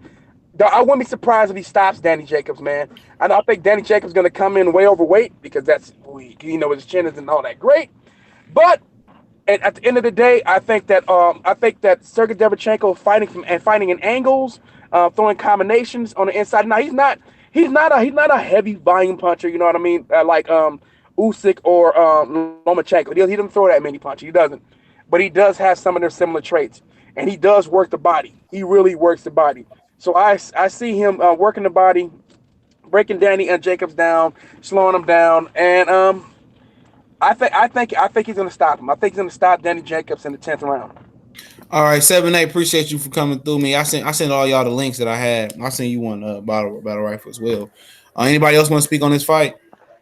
I wouldn't be surprised if he stops Danny Jacobs, man. And I think Danny Jacobs is going to come in way overweight because his chin isn't all that great. But at the end of the day, I think that Sergey Derevchenko fighting in angles, throwing combinations on the inside. Now he's not a heavy volume puncher. You know what I mean? Like Usyk or Lomachenko. He doesn't throw that many punches. He doesn't. But he does have some of their similar traits, and he does work the body. He really works the body. So I see him working the body, breaking Danny and Jacobs down, slowing him down, and I think he's gonna stop him. I think he's gonna stop Danny Jacobs in the 10th round. All right, 7-8. Appreciate you for coming through me. I sent all y'all the links that I had. I sent you one battle rifle as well. Anybody else want to speak on this fight?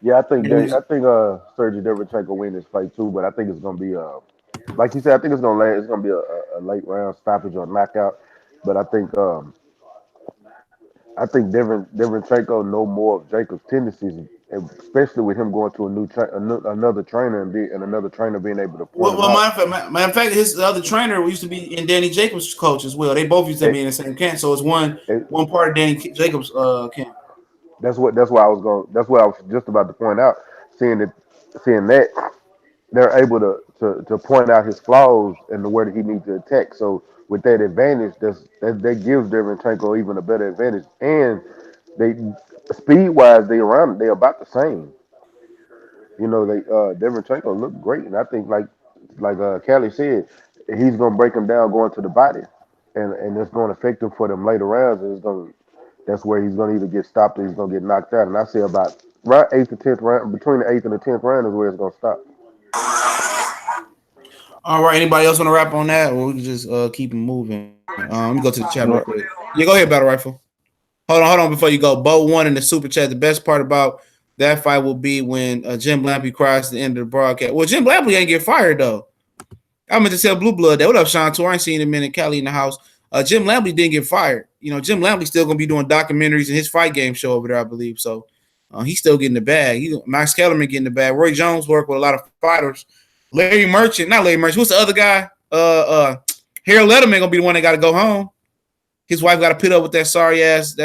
Yeah, I think Sergey Derevchenko win this fight too, but I think it's gonna be like you said, I think it's gonna be a late round stoppage or knockout. But I think Derevchenko know more of Jacob's tendencies, especially with him going to another trainer and another trainer being able to point him out. Matter of fact, his other trainer used to be in Danny Jacobs' coach as well. They both used to be in the same camp, so it's one part of Danny Jacobs' camp. That's what I was just about to point out. Seeing that they're able to point out his flaws and where he needs to attack. So with that advantage, that gives Derevchenko even a better advantage. And they speed wise, they're about the same. Derevchenko looked great, and I think like Callie said, he's gonna break him down going to the body, and it's gonna affect him for them later rounds. And that's where he's gonna either get stopped or he's gonna get knocked out. And I say about right 8th to 10th round, between the 8th and the 10th round is where it's gonna stop. All right. Anybody else want to wrap on that, or we can just keep it moving? Let me go to the chat real quick. Yeah, go ahead, Battle Rifle. Hold on before you go. Bo won in the super chat. The best part about that fight will be when Jim Lampley cries at the end of the broadcast. Well, Jim Lampley ain't get fired though. I meant to tell Blue Blood that. What up, Sean Tour? I ain't seen him in Cali in the house. Jim Lampley didn't get fired. Jim Lampley's still gonna be doing documentaries in his fight game show over there, I believe. So he's still getting the bag. Max Kellerman getting the bag. Roy Jones worked with a lot of fighters Larry Merchant, not Larry Merchant. What's the other guy? Harold Letterman gonna be the one that got to go home. His wife got to put up with that sorry ass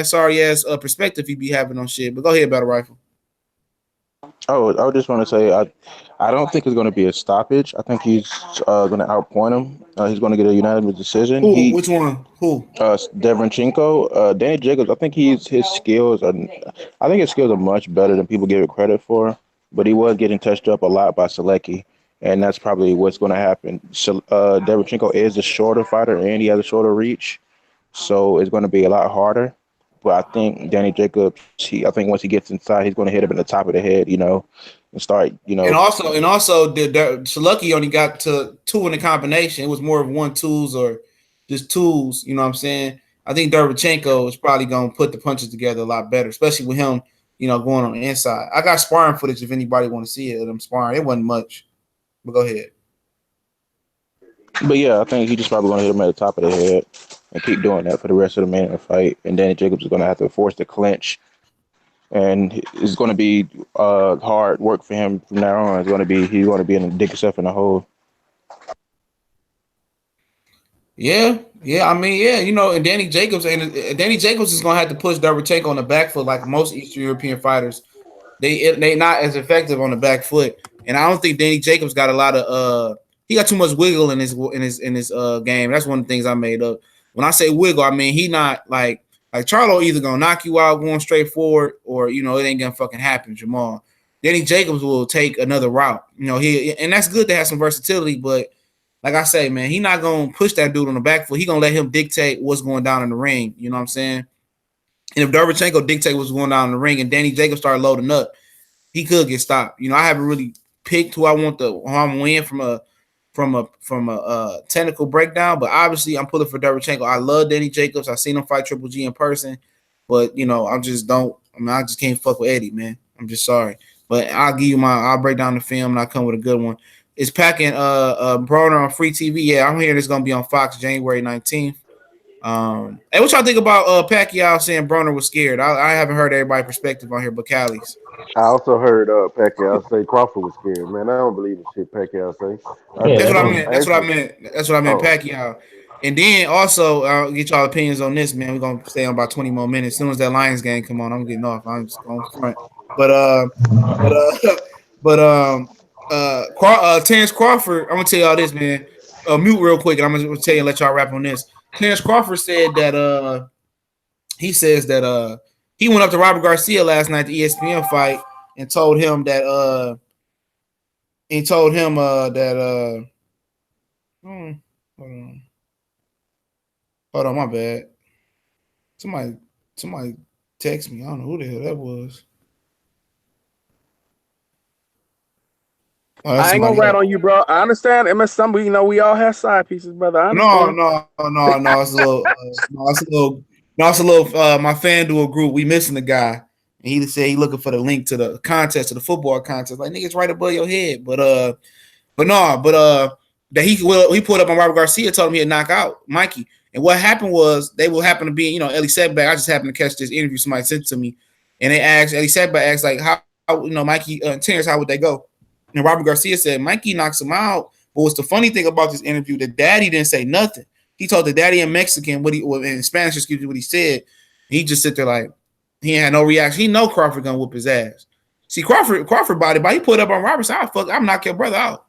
perspective he be having on shit. But go ahead, Battle Rifle. Oh, I just want to say I don't think it's going to be a stoppage. I think he's going to outpoint him. He's going to get a unanimous decision. Who? Which one? Who? Deverenchenko. Danny Jacobs. I think his skills are. I think his skills are much better than people give it credit for. But he was getting touched up a lot by Selecki, and that's probably what's going to happen. So, Deverenchenko is a shorter fighter, and he has a shorter reach, so it's going to be a lot harder. But I think Danny Jacobs, I think once he gets inside, he's going to hit him in the top of the head, and start, And also, Selecki only got to 2 in the combination. It was more of 1 twos or just tools. You know what I'm saying? I think Deverenchenko is probably going to put the punches together a lot better, especially with him, going on the inside. I got sparring footage if anybody want to see it of them sparring. It wasn't much, but go ahead. But yeah, I think he's just probably going to hit him at the top of the head and keep doing that for the rest of the minute of the fight. And Danny Jacobs is going to have to force the clinch. And it's going to be hard work for him from now on. He's going to be dig himself in the hole. Yeah. I mean, yeah, and Danny Jacobs is going to have to push Deverenchenko on the back foot like most Eastern European fighters. They not as effective on the back foot, and I don't think Danny Jacobs got a lot of he got too much wiggle in his game. That's one of the things I made up. When I say wiggle, I mean he not like Charlo either gonna knock you out going straight forward, or it ain't gonna fucking happen, Jamal. Danny Jacobs will take another route. And that's good to have some versatility, but like I say, man, he not gonna push that dude on the back foot. He gonna let him dictate what's going down in the ring. You know what I'm saying? And if Deverenchenko dictate what's going down in the ring and Danny Jacobs start loading up, he could get stopped. I haven't really picked who I'm win from a technical breakdown, but obviously I'm pulling for Deverenchenko. I love Danny Jacobs. I seen him fight Triple G in person, but I just can't fuck with Eddie, man. I'm just sorry. But I'll break down the film and I'll come with a good one. It's packing Broner on free TV. Yeah, I'm hearing it's gonna be on Fox January 19th. Hey, what y'all think about Pacquiao saying Broner was scared? I haven't heard everybody's perspective on here, but Callie's. I also heard Pacquiao say Crawford was scared. Man, I don't believe the shit Pacquiao say. That's what I meant. That's what I meant. Oh. Pacquiao. And then also, I'll get y'all opinions on this, man. We're gonna stay on about 20 more minutes. As soon as that Lions game come on, I'm getting off. I'm just going front. Terence Crawford. I'm gonna tell y'all this, man. Mute real quick, and I'm gonna tell you and let y'all wrap on this. Terence Crawford said that he says that he went up to Robert Garcia last night, the ESPN fight, and told him that hold on, my bad. Somebody text me. I don't know who the hell that was. Oh, I ain't gonna rat on you, bro. I understand. We all have side pieces, brother. No. It's a little. My FanDuel group, we missing the guy, and he said he looking for the link to the contest, to the football contest. Like niggas right above your head, that he put up on Robert Garcia, told him he'd knock out Mikey. And what happened was they will happen to be, Ellie Setback. I just happened to catch this interview somebody sent to me, and they asked Ellie Setback like how Mikey Terence, how would they go? And Robert Garcia said Mikey knocks him out. But what's the funny thing about this interview? The daddy didn't say nothing. He told the daddy in Mexican in Spanish, what he said. He just sit there like he had no reaction. He know Crawford gonna whoop his ass. See, Crawford body, but he put up on Robert. So I'm knock your brother out.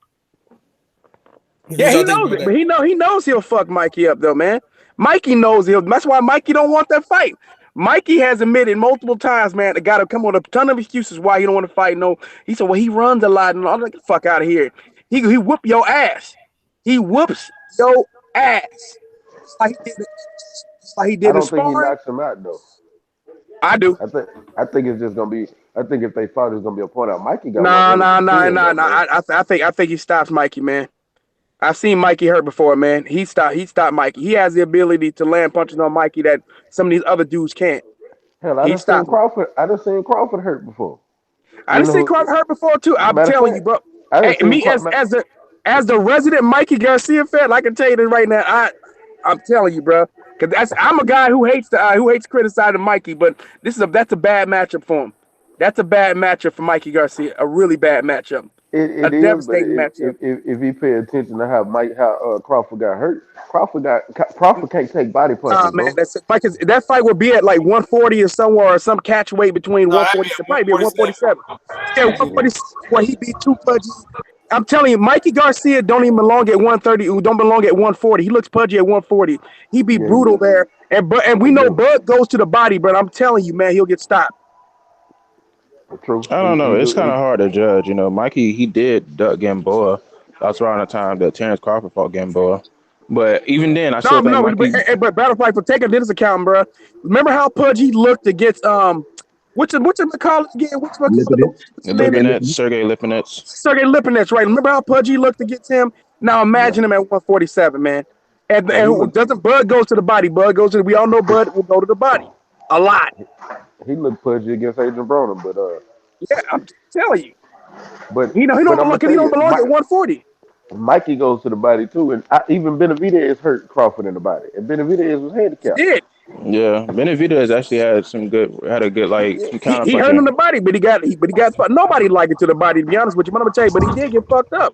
Yeah, he knows it, but he knows he'll fuck Mikey up though, man. Mikey knows that's why Mikey don't want that fight. Mikey has admitted multiple times, man, the guy to come with a ton of excuses why he don't want to fight. No, he said, well, he runs a lot, and I'm like, get the fuck out of here. He whoop your ass. He whoops your ass. Like he did. I don't think he knocks him out though. I do. I think it's just gonna be. I think if they fought, it's gonna be a point out. Mikey got no. I think he stops Mikey, man. I've seen Mikey hurt before, man. He stopped Mikey. He has the ability to land punches on Mikey that some of these other dudes can't. Hell, I done seen Crawford hurt before. I done seen Crawford hurt before too. I'm telling you, bro. Hey, me as the resident Mikey Garcia fan, I can tell you this right now. I'm telling you, bro, because I'm a guy who hates criticizing Mikey, but that's a bad matchup for him. That's a bad matchup for Mikey Garcia. A really bad matchup. It is, but devastating matchup. if he pay attention to how Crawford got hurt, Crawford can't take body punches, Man, bro. that's like that fight would be at like 140 or somewhere, or some catch weight between No, that'd be 147, at probably be at 147. 147. Yeah, 147 where he beat two pudgy. I'm telling you, Mikey Garcia don't even belong at 130. Who don't belong at 140. He looks pudgy at 140. He be Yeah, he brutal do. there, and we He know do. Bud goes to the body, but I'm telling you, man, he'll get stopped. True. I don't know. He It's do. kind of hard to judge. Mikey, he did duck Gamboa. That's around the time that Terence Crawford fought Gamboa. But even then, I still No, think no, Mikey but Battle Fight for taking this account, bro. Remember how pudgy looked against what's the call it again? What's Lipidus. the name? Sergey Lipinets. Sergey Lipinets, right? Remember how pudgy looked against him? Now Yeah. imagine him at 147, man. And, Yeah, he and looked doesn't Bud goes to the body? Bud goes to we all know Bud will go to the body a lot. he looked pudgy against Adrian Broner, Yeah, I'm telling you. but He don't I'm belong gonna because he tell don't you, belong at 140. Mikey goes to the body too, and even Benavidez hurt Crawford in the body, and Benavidez was He handicapped. did. Yeah, Benavidez actually had a good like some He hurt him in counterpunching. the body, but he got nobody liked it to the body, to be honest with you. But I'm gonna tell you, but he did get fucked up.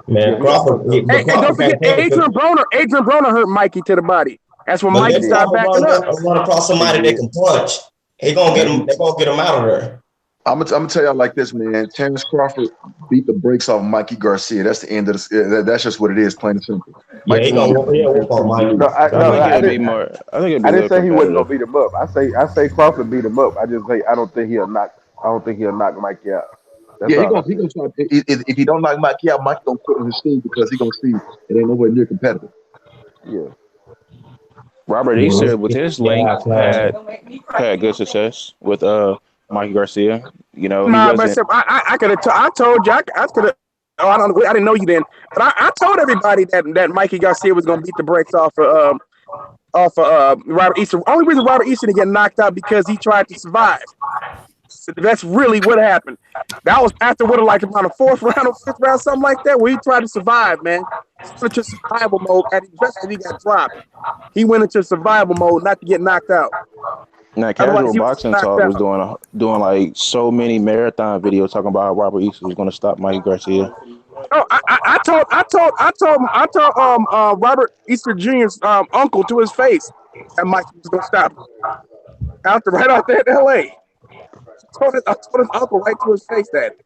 Yeah, Man, he got Crawford, fucked up. Hey, don't Crawford forget can't take it. Adrian Broner hurt Mikey to the body. That's when But Mikey let started Crawford backing up. run across He somebody that did. can punch. They gonna get him. They gonna get him out of there. I'm gonna tell y'all like this, man. Terence Crawford beat the brakes off Mikey Garcia. That's the end of the. That's just what it is, plain and simple. Yeah, he Mikey gonna gonna whoop on Mikey. No, I no, think I it'd be didn't. more. I think it'd be I a didn't little say he wasn't gonna competitive. beat him up. I say Crawford beat him up. I just say I don't think he'll knock. I don't think he'll knock Mikey out. That's Yeah, all I he said. gonna try. If he don't knock Mikey out, Mikey gonna quit on his steam because he gonna see it ain't nowhere near competitive. Yeah. Robert Yeah, Easter with his length class. had good success with Mikey Garcia. He Nah, but wasn't. I could have. I told you. I could have. Oh, I didn't know you then. But I told everybody that Mikey Garcia was gonna beat the brakes off Robert Easter. Only reason Robert Easter didn't get knocked out because he tried to survive. So that's really what happened. That was after what like around the fourth round or fifth round, something like that, where he tried to survive, man. He went into survival mode, especially if he got dropped. He went into survival mode, not to get knocked out. Now, Otherwise, Casual he was Boxing knocked Talk was out. doing like so many marathon videos talking about how Robert Easter was going to stop Mikey Garcia. Oh, I told Robert Easter Jr.'s uncle to his face that Mike was gonna stop him. Right out there in L.A. I told his uncle right to his face that.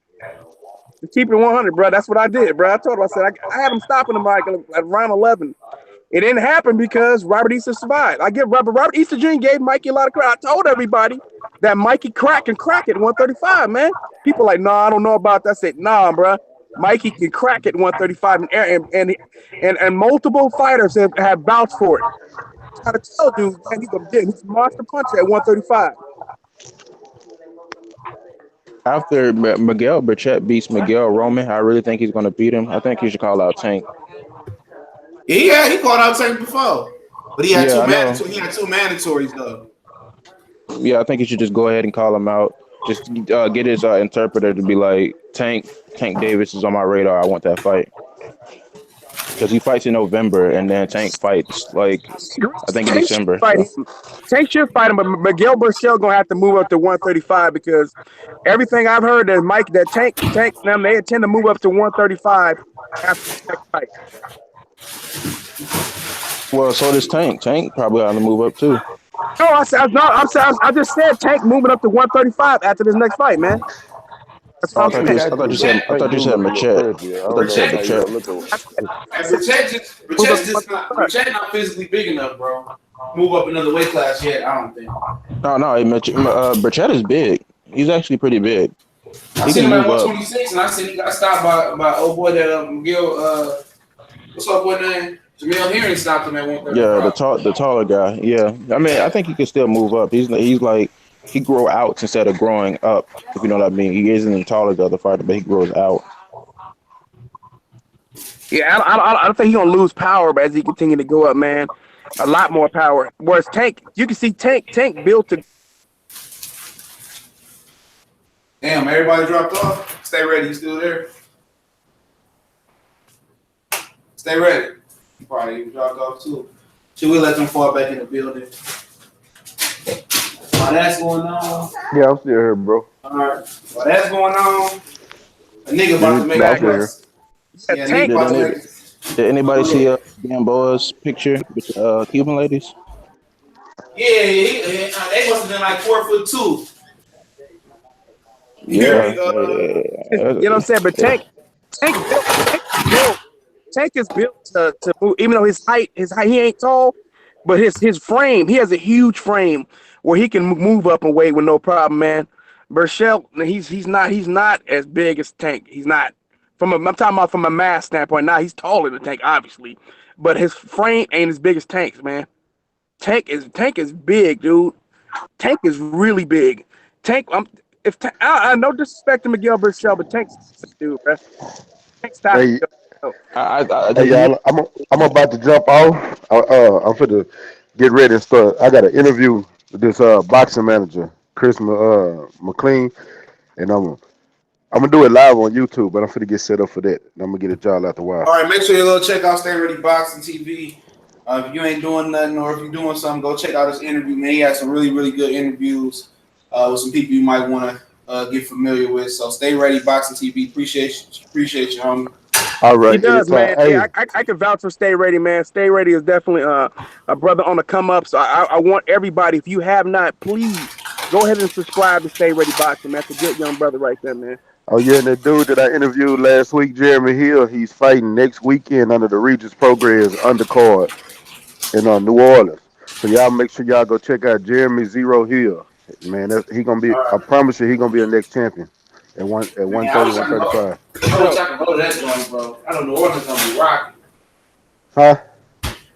To keep it 100, bro. That's what I did, bro. I told him, I said, I had him stopping him like at round 11. It didn't happen because Robert Easter survived. Robert Easter Jr. gave Mikey a lot of credit. I told everybody that Mikey can crack at 135, man. People like, I don't know about that. I said, bro. Mikey can crack at 135, and multiple fighters have vouched for it. I gotta tell dude, man, he's a monster puncher at 135. After Miguel Burchett beats Miguel Roman, I really think he's going to beat him. I think he should call out Tank. Yeah, he called out Tank before, but he had Yeah, two I know. mandatories. He had two mandatories though. Yeah, I think he should just go ahead and call him out. Just get his interpreter to be like, Tank Davis is on my radar. I want that fight. Because he fights in November, and then Tank fights I think in December. Tank should fight him, but Miguel Burchell gonna have to move up to 135 because everything I've heard that Tank, them they intend to move up to 135 after the next fight. Well, so does Tank. Tank probably ought to move up too. No, I just said Tank moving up to 135 after this next fight, man. That's what I'm saying. I thought you said Machette. I thought you said Machette. Burchett not physically big enough, bro. Move up another weight class yet? I don't think. No, Burchett is big. He's actually pretty big. I seen him at 126, and I seen he got stopped by old boy that Miguel. What's up, boy name? Jamel Herring stopped him at 135. Yeah, the taller guy. Yeah, I mean, I think he can still move up. He's like he grow out instead of growing up. If you know what I mean. He isn't as tall as the other fighter, but he grows out. Yeah, I don't think he's gonna lose power, but as he continue to go up, man, a lot more power. Whereas Tank, you can see Tank built to. Damn, everybody dropped off. Stay ready. You still there? Stay ready. You probably even dropped off too. Should we let them fall back in the building? While that's going on. Yeah, I'm still here, bro. All right. While that's going on, A nigga about to make No, a I'm Exactly. here. bust. Yeah, Yeah, nigga Tank. Did about to any make. did anybody see Gamboa's picture with the Cuban ladies? Yeah, they must have been like 4'2". You hear Yeah, me? You know what I'm saying? But Tank is built to move. Even though his height, he ain't tall, but his frame, he has a huge frame where he can move up and weight with no problem, man. Burchell, he's not as big as Tank. He's not. I'm talking about from a mass standpoint. Now he's taller than Tank, obviously, but his frame ain't as big as Tank's, man. Tank is big, dude. Tank is really big. Tank, if I no disrespect to Miguel Burchell, but Tank's dude, bro. Tank's not. Hey, I hey, did you y'all, I'm about to jump off. I'm finna get ready and start. I got an interview with this boxing manager, Chris McLean, and I'm gonna do it live on YouTube, but I'm finna get set up for that. And I'm gonna get a job out the while. All right, make sure you go check out Stay Ready Boxing TV. If you ain't doing nothing or if you're doing something, go check out his interview, man. He has some really, really good interviews with some people you might want to get familiar with. So Stay Ready Boxing TV. Appreciate you, homie. All He right, does, anytime. man. Hey, Yeah, I can vouch for Stay Ready, man. Stay Ready is definitely a brother on the come up. So I want everybody, if you have not, please go ahead and subscribe to Stay Ready Boxing, man. That's a good young brother right there, man. oh yeah, and the dude that I interviewed last week, Jeremy Hill, he's fighting next weekend under the Regis Progress undercard in New Orleans. So y'all make sure y'all go check out Jeremy Zero Hill. Man, he gonna be. All I right, promise you, he gonna be a next champion at man. I 130, wish I could go. 135. For I wish sure. I could go to that joint, bro. I don't know New Orleans gonna be rocking. Huh?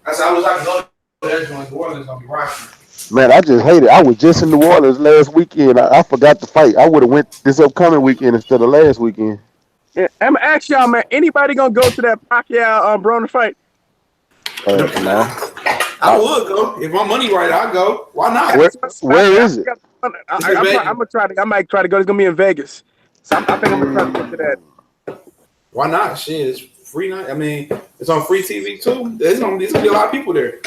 I said I wish I could go to that joint. New Orleans gonna be rocking. Man, I just hate it. I was just in New Orleans last weekend. I forgot to fight. I would have went this upcoming weekend instead of last weekend. Yeah, I'm gonna ask y'all, man. Anybody gonna go to that Pacquiao Broner fight? No. I would go if my money right. I'd go. Why not? Where is it? It's in Vegas. I'm gonna try to. I might try to go. It's gonna be in Vegas, so I think I'm gonna try to go to that. Why not? Shit, it's free night. I mean, it's on free TV too. There's gonna be a lot of people there.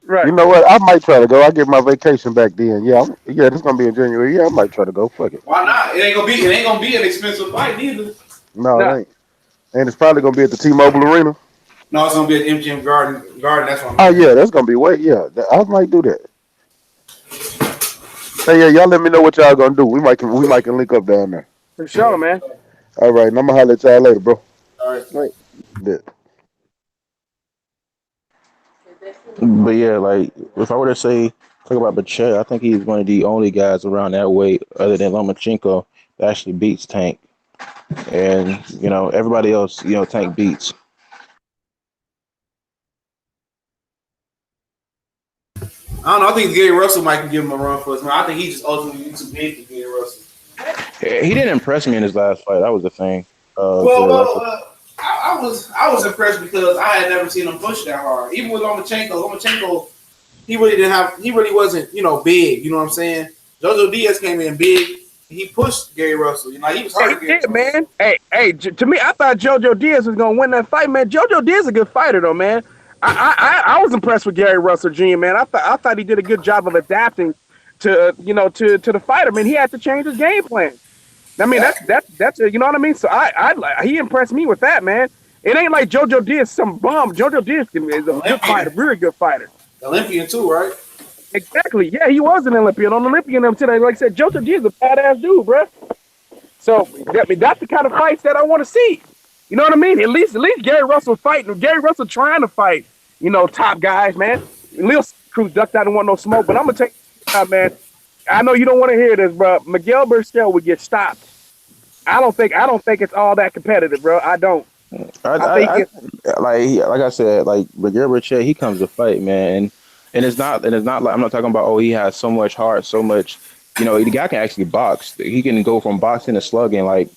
Right. You know what? I might try to go. I get my vacation back then. Yeah, yeah, this gonna be in January. Yeah, I might try to go. Fuck it. Why not? It ain't gonna be an expensive fight neither. No, No. it ain't. And it's probably gonna be at the T-Mobile Arena. No, it's gonna be at MGM Garden. That's what I'm Oh saying. yeah, that's gonna be way. Yeah, I might do that. Hey, yeah, y'all let me know what y'all gonna do. We might can link up down there. For sure, man. All right, and I'm gonna holler at y'all later, bro. All right. Right. Bet. But yeah, like if I were to talk about Bachet, I think he's one of the only guys around that weight, other than Lomachenko, that actually beats Tank. And everybody else, Tank beats. I don't know. I think Gary Russell might give him a run for his man. I think he's just ultimately too big for Gary Russell. He didn't impress me in his last fight. That was the thing. I was impressed because I had never seen him push that hard. Even with Lomachenko, he really wasn't, big. You know what I'm saying? Jojo Diaz came in big. He pushed Gary Russell. He was hard. He did, man. Hey. To me, I thought JoJo Diaz was gonna win that fight, man. JoJo Diaz is a good fighter, though, man. I was impressed with Gary Russell Jr., man. I thought he did a good job of adapting to the fighter. Man, he had to change his game plan. I mean, that's you know what I mean. So he impressed me with that, man. It ain't like JoJo Diaz some bum. JoJo Diaz is a good fighter, very good fighter. Olympian too, right? Exactly. Yeah, he was an Olympian. On Olympian today, like I said, JoJo Diaz is a badass dude, bro. So that's the kind of fights that I want to see. You know what I mean? At least Gary Russell fighting. Gary Russell trying to fight, top guys, man. Lil Cruz ducked out and want no smoke, but I'm gonna take man. I know you don't want to hear this, bro. Miguel Burchell would get stopped. I don't think it's all that competitive, bro. I don't. Like I said, like Miguel Bachet, he comes to fight, man, and it's not like I'm not talking about he has so much heart, so much. The guy can actually box. He can go from boxing to slugging like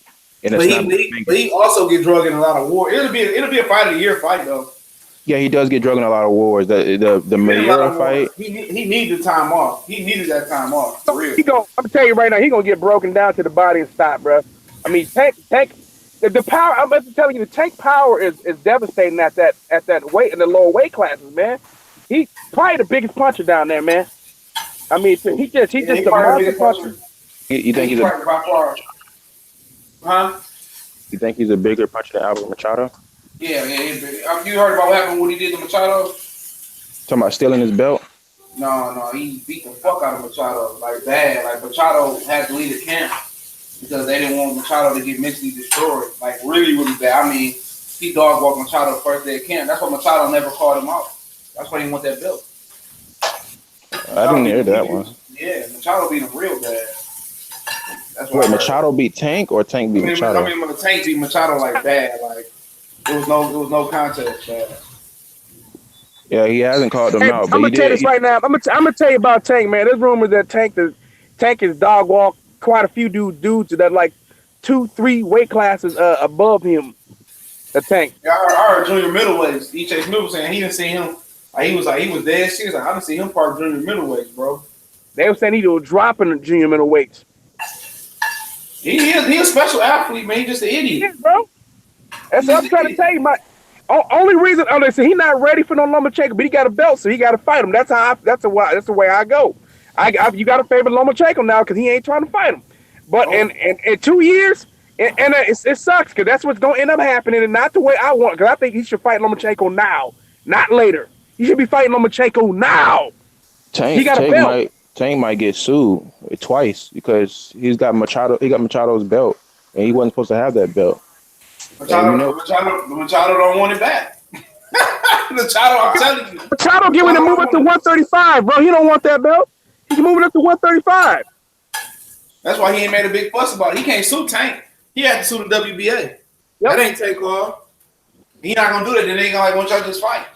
in a snap. But he also get drugged in a lot of war. It'll be a fight of the year fight though. Yeah, he does get drugged in a lot of wars. The Mayweather fight. He needed time off. He needed that time off. For real. I'm gonna tell you right now, he gonna get broken down to the body and stop, bro. I mean, Tank. The power. I'm about to tell you, the Tank power is devastating at that weight in the lower weight classes, man. He's probably the biggest puncher down there, man. I mean, he's just a monster puncher. You think he's by far? Huh? You think he's a bigger puncher than Albert Machado? Yeah. You heard about what happened when he did to Machado? Talking about stealing his belt? No, he beat the fuck out of Machado, like bad. Like Machado had to leave the camp because they didn't want Machado to get mentally destroyed, like really, really bad. I mean, he dog walked Machado the first day of camp. That's why Machado never called him out. That's why he want that belt. I didn't hear that one. Yeah, Machado beat him real bad. That's why. Wait, Machado beat Tank or Tank beat Machado? I mean, when the Tank beat Machado like bad, like it was no contest, bad. Yeah, he hasn't called him out. But I'm gonna tell you this right now. I'm gonna tell you about Tank, man. There's rumors that Tank is dog walk quite a few dudes that like 2-3 weight classes above him. The Tank. Yeah, I heard junior middleweights. E.J. Smith was saying he didn't see him. He was dead serious. Like, I didn't see him part junior middleweights, bro. They were saying he was dropping the junior middleweights. He a special athlete, man. He's just an idiot, yeah, bro. That's what I'm trying to tell you. My only reason, they say he's not ready for no Lomachenko, but he got a belt, so he got to fight him. That's the way I go. You got to favor Lomachenko now because he ain't trying to fight him. But in 2 years, it sucks because that's what's going to end up happening, and not the way I want. Because I think he should fight Lomachenko now, not later. He should be fighting Lomachenko now. Tank might get sued twice because he got Machado's belt, and he wasn't supposed to have that belt. Machado don't want it back. Machado, I'm telling you. Machado giving him move up to 135, bro. He don't want that belt. He can move it up to 135. That's why he ain't made a big fuss about it. He can't sue Tank. He had to sue the WBA. Yep. That ain't take off. He not gonna do that. Then they ain't gonna want y'all just fight.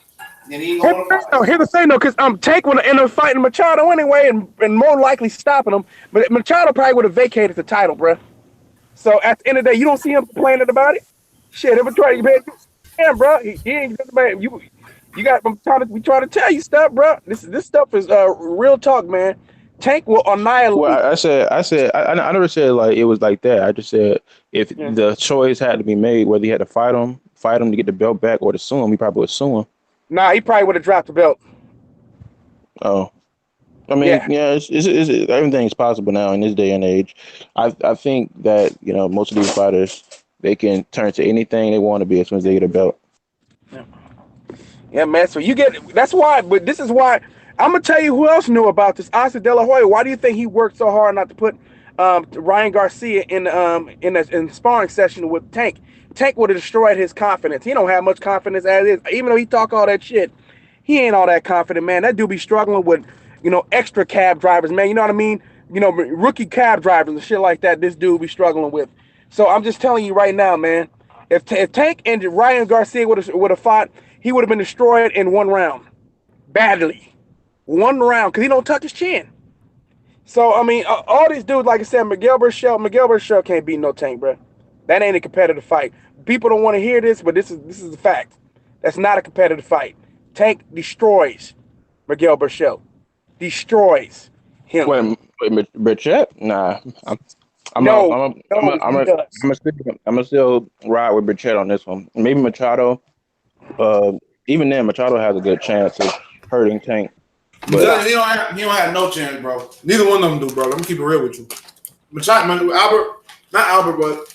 Then he ain't gonna want to fight. Here's the thing though, because Tank would end up fighting Machado anyway, and more likely stopping him. But Machado probably would have vacated the title, bro. So at the end of the day, you don't see him complaining about it. Shit, if bro, he ain't man. You got. We trying to tell you stuff, bro. This stuff is real talk, man. Tank will annihilate. Well, I never said like it was like that. I just said if the choice had to be made, whether he had to fight him to get the belt back or to sue him, he probably would sue him. Nah, he probably would have dropped the belt. Oh, I mean, it's everything's possible now in this day and age. I think that most of these fighters, they can turn to anything they want to be as soon as they get a belt. Yeah, man. So that's why. But this is why I'm gonna tell you who else knew about this. Oscar De La Hoya. Why do you think he worked so hard not to put Ryan Garcia in a sparring session with Tank? Tank would have destroyed his confidence. He don't have much confidence as is. Even though he talk all that shit, he ain't all that confident, man. That dude be struggling with extra cab drivers, man. You know what I mean? Rookie cab drivers and shit like that. This dude be struggling with. So I'm just telling you right now, man. If Tank and Ryan Garcia would have fought, he would have been destroyed in one round, badly, one round, because he don't touch his chin. So I mean, all these dudes, like I said, Miguel Berchelt can't beat no Tank, bro. That ain't a competitive fight. People don't want to hear this, but this is the fact. That's not a competitive fight. Tank destroys Miguel Berchelt. Destroys him. Wait, Berchelt? Nah, I'm gonna still ride with Berchelt on this one. Maybe Machado. Even then, Machado has a good chance of hurting Tank. But he don't have no chance, bro. Neither one of them do, bro. I'm gonna keep it real with you. Machado, not Albert, but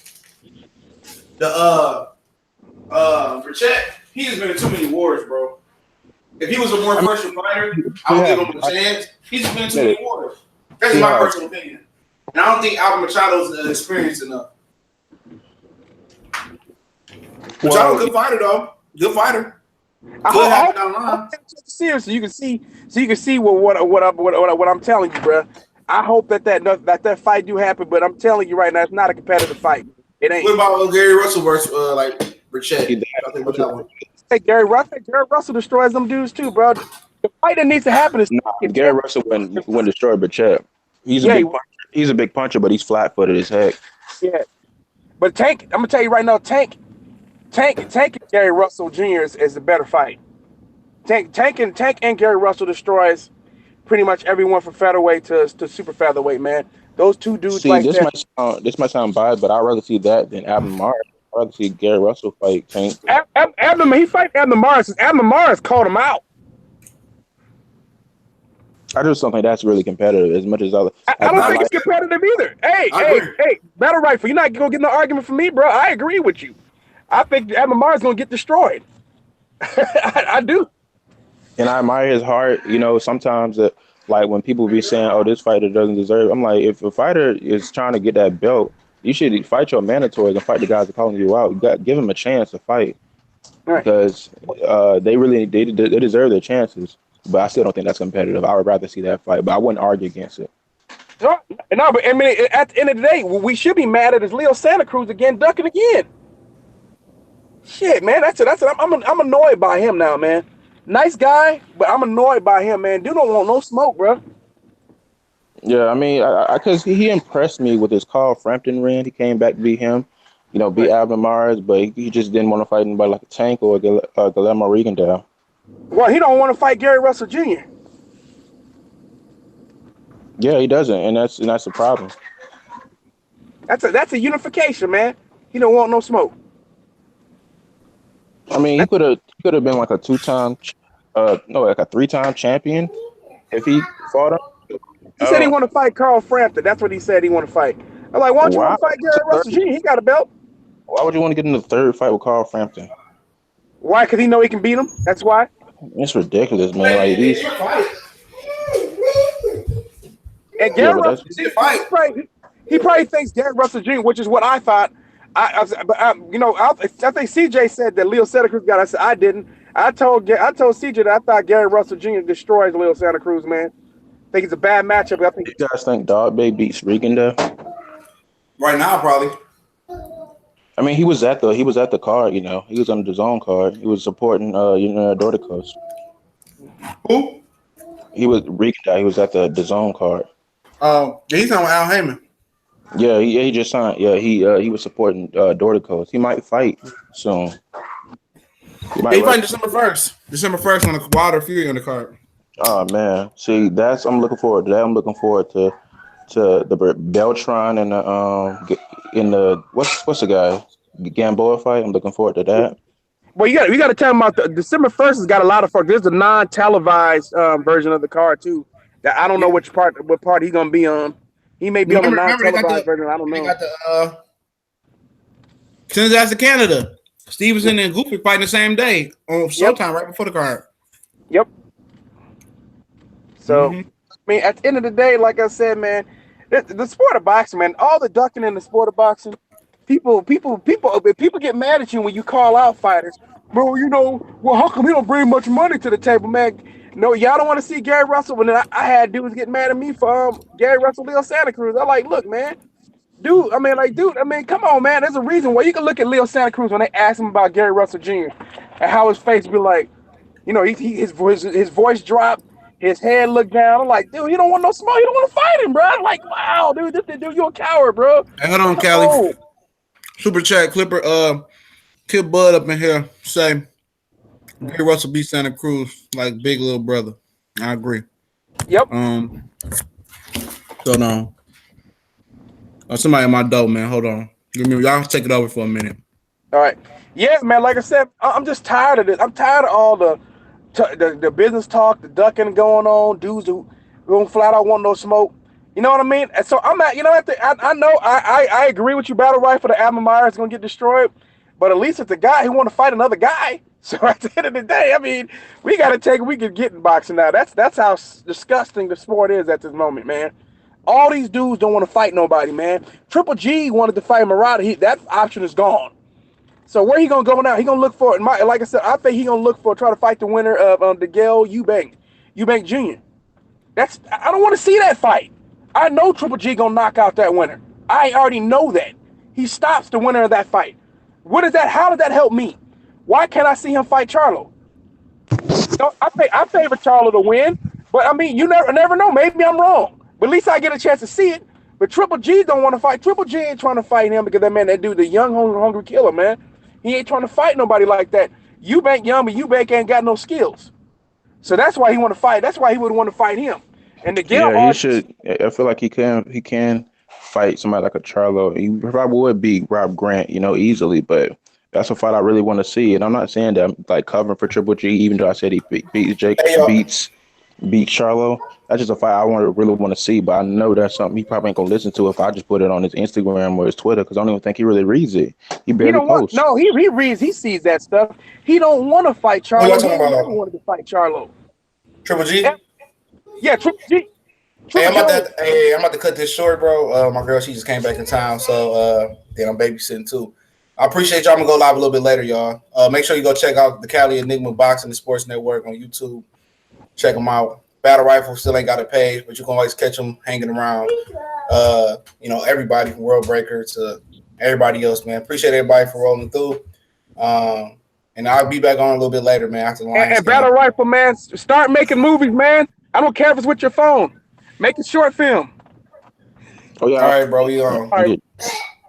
the Berchelt. He has been in too many wars, bro. If he was a more professional fighter, I would give him a chance. He's just been in too many wars. That's my personal opinion. And I don't think Albert Machado's experienced enough. Machado, good fighter though. Good fighter. Good happen down the line. Seriously, so you can see what I'm telling you, bro. I hope that fight do happen, but I'm telling you right now, it's not a competitive fight. It ain't. What about Gary Russell versus Berchelt? I think about that one. Hey, Gary Russell destroys them dudes too, bro. The fight that needs to happen is Gary Russell wouldn't destroy Berchelt. He's a big puncher, but he's flat-footed as heck. Yeah, but Tank, I'm gonna tell you right now, Tank and Gary Russell Jr. is a better fight. Tank and Gary Russell destroys pretty much everyone from featherweight to super featherweight, man. Those two dudes. This might sound biased, but I'd rather see that than Abner Mares. I'd rather see Gary Russell fight Tank. He fight Abner Mares. Abner Mares called him out. I just don't think that's really competitive as much as I as don't I think like. it's competitive either. Hey, I hey, agree. hey, Battle Rifle, you're not gonna get no argument from me, bro. I agree with you. I think Amamar is gonna get destroyed. I do. And I admire his heart. You know, sometimes like when people be saying, "Oh, this fighter doesn't deserve," I'm like, if a fighter is trying to get that belt, you should fight your mandatories and fight the guys that calling you out. You got give them a chance to fight All right. because they deserve their chances. But I still don't think that's competitive. I would rather see that fight, but I wouldn't argue against it. No, but I mean, at the end of the day, what we should be mad at is Leo Santa Cruz again, ducking again. Shit, man, that's it. I'm annoyed by him now, man. Nice guy, but I'm annoyed by him, man. Dude don't want no smoke, bro. Yeah, I mean, because he impressed me with his Carl Frampton run. He came back to beat him, you know, beat Right. Alvin Mars, but he just didn't want to fight anybody like a Tank or Guillermo Rigondeaux. Well, he don't want to fight Gary Russell Jr. Yeah, he doesn't, and that's the problem. That's a unification, man. He don't want no smoke. I mean, he could have been like a two-time, no, like a three-time champion if he fought him. He I said he don't. want to fight Carl Frampton. That's what he said he want to fight. I'm like, why don't you want Why? to fight Gary Russell Jr.? He got a belt. Why would you want to get in the third fight with Carl Frampton? Why? Because he know he can beat him. That's why. It's ridiculous, man. Like these. And Yeah, Gary but that's Russell, he probably thinks Gary Russell Jr., which is what I thought. I think CJ said that Leo Santa Cruz got. I said I didn't. I told CJ that I thought Gary Russell Jr. destroys Leo Santa Cruz, man. I think it's a bad matchup. I think you guys think Dog Bay beats Rigondeaux? Right now, probably. I mean, he was at the card. You know, he was on the zone card. He was supporting Dorticos. Who? He was Rigondeaux. He was at the zone card. He's on with Al Heyman. Yeah, he just signed. Yeah, he was supporting Dorticos. He might fight soon. He fighting December 1st. December 1st on the Wilder Fury on the card. Oh man, see, I'm looking forward to that. I'm looking forward to the Beltron and the what's the guy Gamboa fight. I'm looking forward to that. Well, we got to tell him about the December 1st has got a lot of fun. There's a non-televised version of the card too. That I don't know what part he's gonna be on. He may be on the non-televised version. I don't know. They got the send his ass to Canada. Stevenson and Goofy fighting the same day on Showtime right before the card. Yep. So, I mean, at the end of the day, like I said, man, the sport of boxing, man, all the ducking in the sport of boxing, people get mad at you when you call out fighters. Bro, well, how come he don't bring much money to the table, man? No, y'all don't want to see Gary Russell. When I had dudes getting mad at me for Gary Russell, Leo Santa Cruz. I'm like, look, man, dude, come on, man. There's a reason why you can look at Leo Santa Cruz when they ask him about Gary Russell Jr. and how his face be like, his voice dropped. His head looked down. I'm like, dude, you don't want no smoke. You don't want to fight him, bro. I'm like, wow, dude, dude, you're a coward, bro. Hey, hold on, Callie. Super chat Clipper. Kid Bud up in here say Gary Russell beat Santa Cruz like big little brother. I agree. Yep. Hold on. Somebody at my door, man. Hold on. Y'all take it over for a minute. All right. Yeah, man. Like I said, I'm just tired of this. I'm tired of all the business talk, the ducking going on, dudes who don't flat out want no smoke. You know what I mean? And so I'm at, I know I agree with you, Battle Rifle. The Alvin Maier is gonna get destroyed, but at least it's a guy who want to fight another guy. So at the end of the day, I mean, we got to take what we can get in boxing now. That's how disgusting the sport is at this moment, man. All these dudes don't want to fight nobody, man. Triple G wanted to fight Murata. That option is gone. So where he gonna go now? He gonna look for it. Like I said, I think he gonna try to fight the winner of DeGale Eubank Jr. I don't want to see that fight. I know Triple G gonna knock out that winner. I already know that. He stops the winner of that fight. What is that? How did that help me? Why can't I see him fight Charlo? I favor Charlo to win, but I mean, you never know. Maybe I'm wrong, but at least I get a chance to see it. But Triple G don't want to fight. Triple G ain't trying to fight him because that dude, the young hungry killer, man. He ain't trying to fight nobody like that. Eubank young, but Eubank ain't got no skills. So that's why he want to fight. That's why he would want to fight him. And he should. I feel like he can fight somebody like a Charlo. He probably would beat Rob Grant, easily. But that's a fight I really want to see. And I'm not saying that I'm like covering for Triple G, even though I said he beats beat Charlo. That's just a fight I really want to see, but I know that's something he probably ain't gonna listen to if I just put it on his Instagram or his Twitter because I don't even think he really reads it. He He barely don't want. posts. No, he reads. He sees that stuff. He don't want to fight Who y'all Charlo. He talking ain't never about? wanted to fight Charlo. Triple Yeah, G? yeah, Triple G. Hey, Triple G. I'm about to cut this short, bro. My girl, she just came back in town, so then I'm babysitting too. I appreciate y'all. I'm gonna go live a little bit later, y'all. Make sure you go check out the Cali Enigma Boxing and Sports Network on YouTube. Check them out. Battle Rifle still ain't got a page, but you can always catch them hanging around. Everybody from World Breaker to everybody else, man. Appreciate everybody for rolling through. And I'll be back on a little bit later, man, after the Lions And Battle Rifle, man, start making movies, man. I don't care if it's with your phone. Make a short film. Oh yeah, All right, bro. We on. All right. get